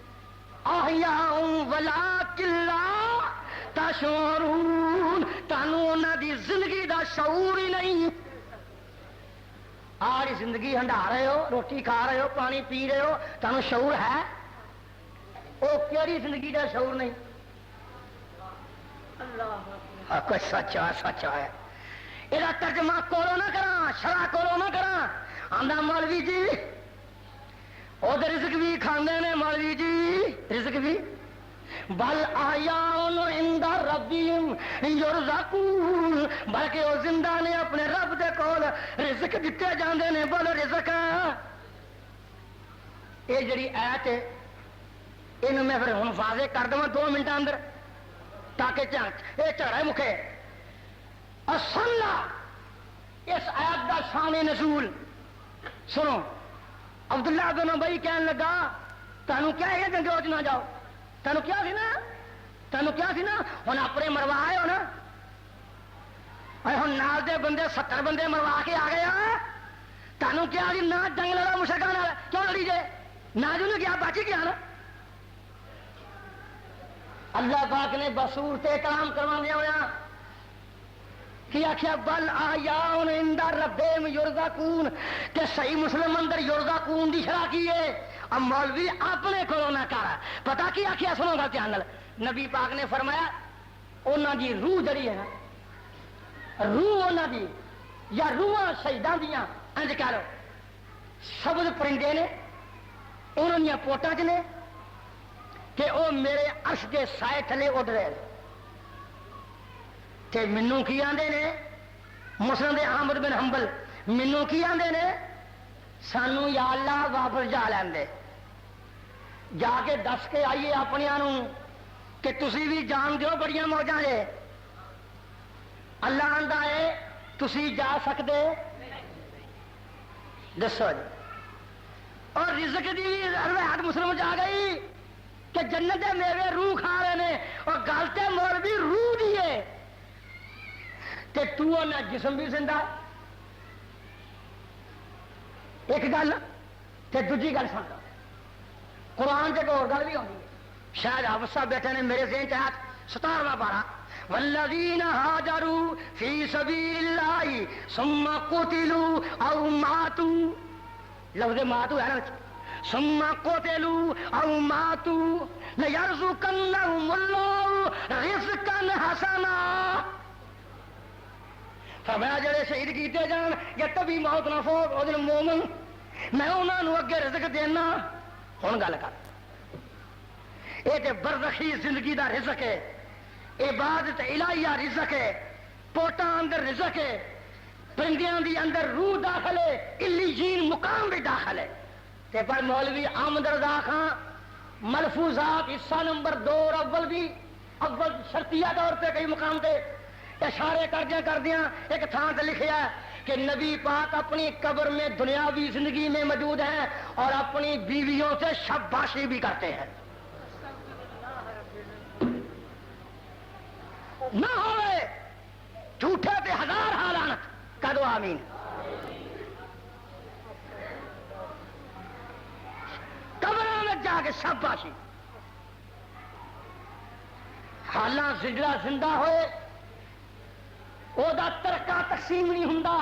احیاء ولکن لا تشعرون تانوں انہاں دی زندگی دا شعور ہی نہیں آری زندگی ہنڈا رہے ہو روٹی کھا رہے ہو پانی پی رہے ہو تانوں شعور ہے وہ کیڑی زندگی دا شعور نہیں اللہ کوئی سچا ہے یہ ترجمہ کولو نہ کرا شرح کولو نہ کرا آندا مولوی جی وہ رزق بھی کھاندے نے مولوی جی رزق بھی بل احیاء عند ربهم یرزقون بلکہ وہ زندہ نے اپنے رب دے کول رزق دیتے جاندے نے بول رزق یہ جڑی ایت ہے انہوں میں پھر ہوں واضح کر دوں 2 منٹ اندر تاکہ یہ جھگڑا مکے اور سن لا اس آیت دا شان نزول سنو عبداللہ بن ابی کہنے لگا تانوں کیا ہے جنگوں چ نہ جاؤ تینوں کیا سی نا ہوں اپنے مروا آئے ہو نا ہوں نال دے بندے 70 بندے مروا کے آ گئے تینوں کیا سی نہ جنگ لڑا مشرکاں نال کیوں لڑی جے نہ جو نے کیا بچ گیا نا اللہ پاک نے بصور تے کلام کرواندیا ہویا کی آخیا بل احیاء عند ربهم یرزقون تے صحیح مسلم اندر یرزقون دی شرح کی ہے اب مولوی اپنے کو نہ کر پتا کی آخیا سنو گا دھیان نال نبی پاک نے فرمایا انہاں دی روح جڑی ہے نا روح انہاں دی یا روحاں شہیداں دیاں انج کہہ لو سبز پرندے نے انہاں دیاں پوٹاں چ نے کہ وہ میرے عرش کے سائے تھلے اڈ رہے تے مینوں کی آندے نے مسند احمد بن حنبل مینوں کی آندے نے سانو یا اللہ واپس جا لیندے جا کے دس کے آئیے اپنی کہ تسی بھی جان دیو بڑیاں موجاں جے اللہ آندا ہے تسی جا سکتے دسو جی اور رزق دی روایت مسلم جا گئی کہ جنت دے میوے روح کھا رہے نے اور گل تے مولوی روح دی ہے تے تو نہ جسم بھی زندہ ایک گل تے دوجی گل سن قرآن سے اور گل بھی ہوگی شاید حفصہ بیٹھے نے میرے ذہن چ 17واں پارا والذین ہاجروا فی سبیل اللہ ثم قتلوا او ماتوا لفظ ماتوا ہے نا ثم قتلوا او ماتوا لیرزقنہم اللہ رزقا حسنا فرمایا جڑے شہید کیتے جان یا تبھی موت نہ فوت او دن مومن میں انہاں نو اگے رزق دینا ہن گل کر یہ تے برزخی زندگی دا رزق ہے عبادت الہیہ رزق ہے، پوٹاں اندر رزق ہے، پرندیاں دی اندر روح داخل ہے، علیین مقام بھی داخل ہے۔ تے پر مولوی احمد رضا خان ملفوظات حصہ نمبر 2 اور اول شرطیہ طور پہ کئی مقام تے اشارے کردیاں ایک تھان تے لکھیا ہے کہ نبی پاک اپنی قبر میں دنیاوی زندگی میں موجود ہیں اور اپنی بیویوں سے شاباشی بھی کرتے ہیں۔ نہ ہوئے جھوٹے پہ ہزار حالانت کدو آمین۔ قبروں میں جا کے شاباشی، حالاں زندہ زندہ ہوئے وہ دا ترکہ تقسیم نہیں ہوندا،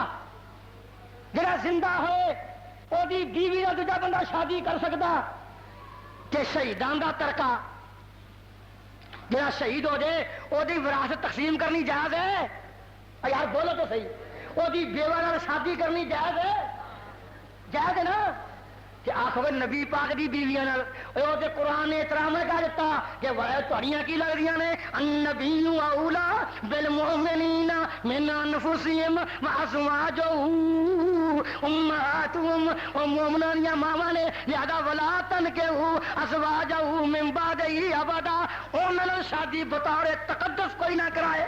جڑا زندہ ہوئے وہ دی بیوی دا دوجا بندہ شادی کر سکتا، کہ شہیدان دا ترکہ جڑا شہید ہو جائے وہ دی وراثت تقسیم کرنی جائز ہے؟ یار بولو تو صحیح، وہ دی بیوہ نال شادی کرنی جائز ہے؟ جائز ہے نا؟ کہ آخر نبی پاک دی بیویاں نال او تے قرآن نے احترام نے کہا دیتا کہ وے تہاڈیاں کی لگدیاں نے النبی اولا بالمؤمنین من انفسہم وازواجہ امہاتہم، او مومناں دیاں ماواں نے، لہذا ولا تنکحوا ازواجہ من بعدہ ابدا، انہاں نال شادی بطور تقدس کوئی نہ کرائے۔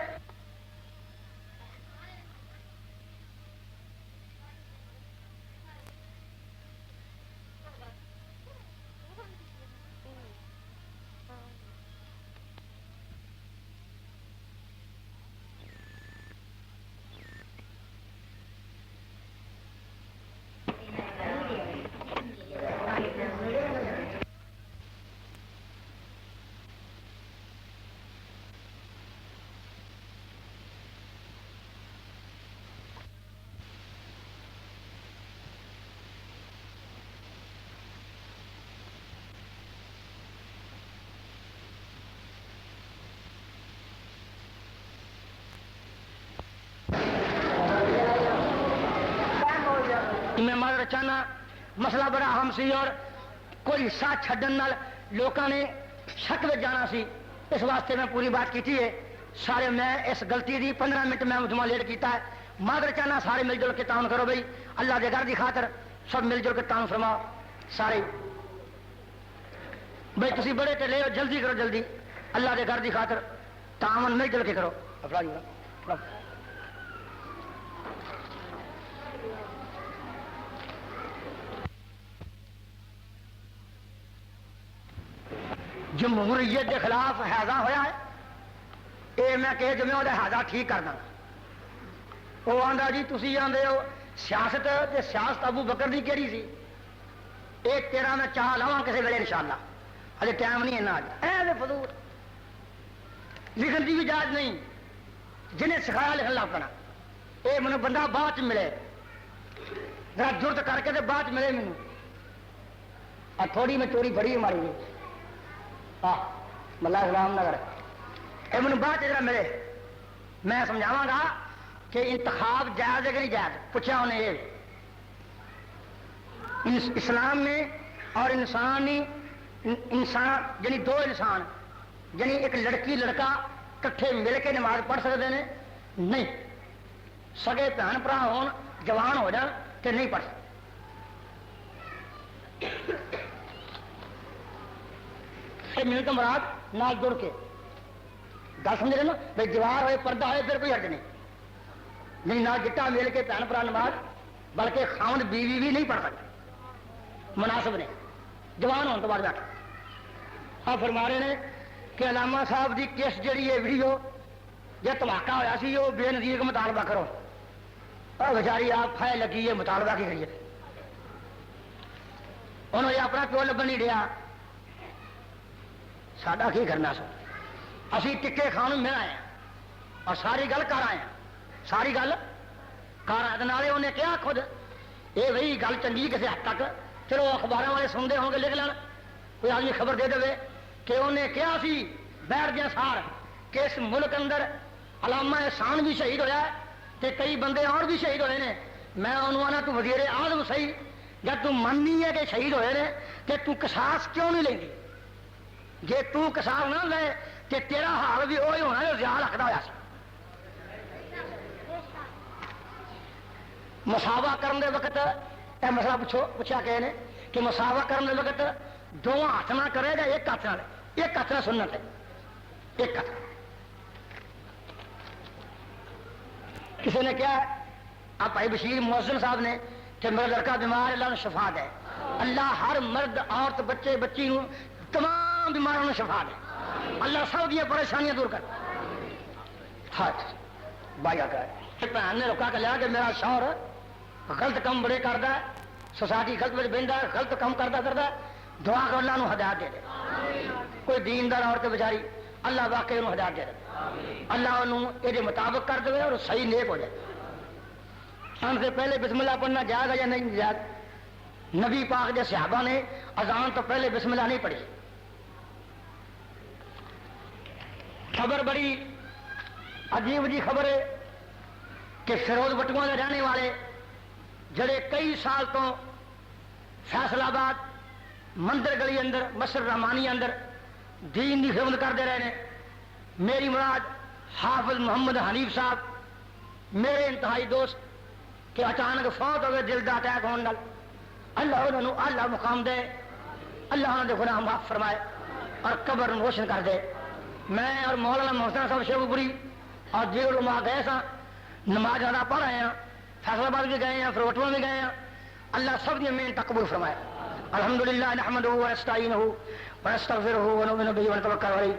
میں معذرت چاہنا، مسئلہ بڑا اہم سی اور کوئی حصہ چھڈن نال لوکاں نے شک وچ جانا سی، اس واسطے میں پوری بات کیتی ہے۔ سارے میں اس غلطی دی 15 منٹ میں مجموعہ لیٹ کیتا ہے، معذرت چاہنا، سارے مل جل کے تعاون کرو بھائی، اللہ دے گھر دی خاطر سب مل جل کے تعاون فرماؤ سارے بھائی، تسی بڑے تے لے جلدی کرو، جلدی اللہ دے گھر دی خاطر تعاون مل جل کے کرو۔ جمہوریت کے خلاف حیضہ ہویا ہے، یہ میں کہ جو میں وہ حیضہ ٹھیک کرنا، وہ آندا جی تسی آندے ہو سیاست تے سیاست ابو بکر دی کیڑی سی، ایک تیرا میں چاہ لاواں کسی ویلے انشاءاللہ، ہلے ٹائم نہیں ہے اے فضول لکھن دی بھی اجازت نہیں، جنہیں سکھایا لکھن لگ پنا، یہ مجھے بندہ بعد ملے، ذرا جرت کر کے تے بعد ملے مینوں، تھوڑی میں چوری بڑی ماری گئی ملا غلام نگر، یہ مجھے بعد ذرا ملے، میں سمجھاواں گا کہ انتخاب جائز ہے کہ نہیں جائز۔ پوچھا انہیں یہ اسلام میں اور انسان یعنی دو انسان یعنی ایک لڑکی لڑکا کٹھے مل کے نماز پڑھ سکتے ہیں؟ نہیں، سگے بھن بھرا ہون جوان ہو جان کہ نہیں پڑھ سکتے۔ میرے تو مراد نال جڑ کے گل سمجھ رہے نا بھائی، دیوار ہوئے پردہ ہوئے پھر کوئی حرج نہیں، نہ گٹا مل کے بھن بھرا نماز، بلکہ خاوند بیوی بھی نہیں پڑھ سکتے، مناسب نے جوان ہونے تو بعد بیٹھا۔ آپ فرما رہے ہیں کہ علامہ صاحب دی کیس جڑی ہے ویڈیو جی دھماکہ ہوا سی، وہ بے نظیر کا مطالبہ کرو، اور بیچاری آپ پھائے لگی ہے، مطالبہ کی کریے، انہوں نے اپنا پیو لبن نہیں دیا، ساڈا کی کرنا سو، اسی ٹکے کھان میں آئے ہیں اور ساری گل کر آئے ہیں، ساری گل کر آئے، انہیں کیا خود یہ بھائی گل چنگی کسی حد تک، چلو اخبار والے سنتے ہوں گے لکھ لین، کوئی آدمی خبر دے دے کہ انہیں کیا سی بیٹھ گیا سار کہ اس ملک اندر علامہ احسان بھی شہید ہویا ہے تے کئی بندے اور بھی شہید ہوئے ہیں، میں انہوں نے تو وزیر اعظم صحیح جب تو مننی ہے کہ شہید ہوئے ہیں تے تو قصاص کیوں نہیں لیں گی؟ جے تو قصاص نہ لے کہ تیرا حال بھی وہی ہونا جو زیادہ رکھتا ہوا سی. مساوا کرن دے وقت یہ مسئلہ پوچھا کہ نے کہ مساوا کرن دے وقت دونوں ہاتھ نہ کرے گا ایک ہاتھ نہ سنت ہے ایک ہاتھ. کسی نے کیا آپ بھائی بشیر مؤذن صاحب نے کہ میرا لڑکا بیمار ہے اللہ نے شفا دے. اللہ ہر مرد عورت بچے بچی نو تمام بیماروں نے شفا دے. اللہ سب دیا پریشانیاں دور کر. بھائی بھن نے روکا کے لیا کہ میرا شوہر غلط کام بڑے کرتا ہے, سوسائٹی غلط میں بہتا ہے, غلط کام کرتا دعا کر اللہ ہدایت دے دے. کوئی دیندار عورت بیچاری اللہ واقعی انہوں ہدایت دے دے, اللہ انہوں یہ مطابق کر دے اور صحیح نیک ہو جائے. ہم سے پہلے بسم اللہ پڑھنا جائے گا یا نہیں جائے؟ نبی پاک کے صحابہ نے اذان تو پہلے بسم اللہ نہیں پڑھی. خبر بڑی عجیب جی خبر ہے کہ فیروز بٹوا کے رہنے والے جڑے کئی سال تو فیصل آباد مندر گلی اندر مسجد رحمانی اندر دین کی خدمت کرتے رہے ہیں. میری مراد حافظ محمد حنیف صاحب میرے انتہائی دوست کہ اچانک فوت ہو گئے دل کا اٹیک ہونے نال. اللہ انہوں اللہ مقام دے, اللہ انہوں نے گناہ معاف فرمائے اور قبر روشن کر دے. میں اور مولانا محسن صاحب شیخ پوری اور دیگر علماء گئے سا, نماز ادا پڑھ رہے ہیں, فیصل آباد بھی گئے ہیں, فروٹوا بھی گئے ہیں. اللہ سب کی محنت قبول فرمائے. الحمدللہ نحمدہ ونستعینہ ونستغفرہ ونؤمن بہ ونتوکل علیہ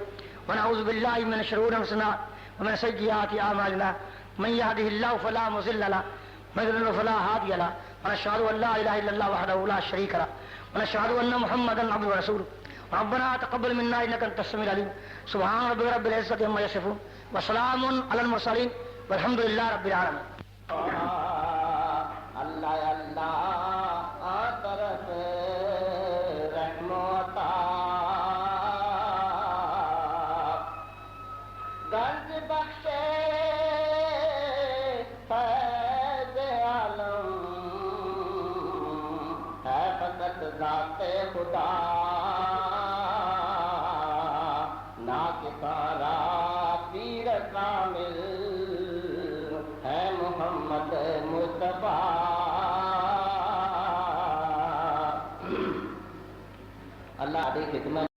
ونعوذ باللہ من شرور انفسنا ومن سیئات اعمالنا من یهده اللہ فلا مضل له ومن یضلل فلا هادی له ونشهد ان لا اله الا الله وحده لا شريك له ونشهد ان محمدا عبده ورسوله ربنا تقبل منا انك انت السميع العليم سبحان ربك رب العزة عما يصفون وسلام على المرسلين والحمد لله رب العالمين. اللہ اللہ طرف رحمتا گنج بخشے فیض عالم ہے فقط ذات خدا نا کفارا پیر کامل ہے محمد مصطفیٰ. اللہ کی خدمت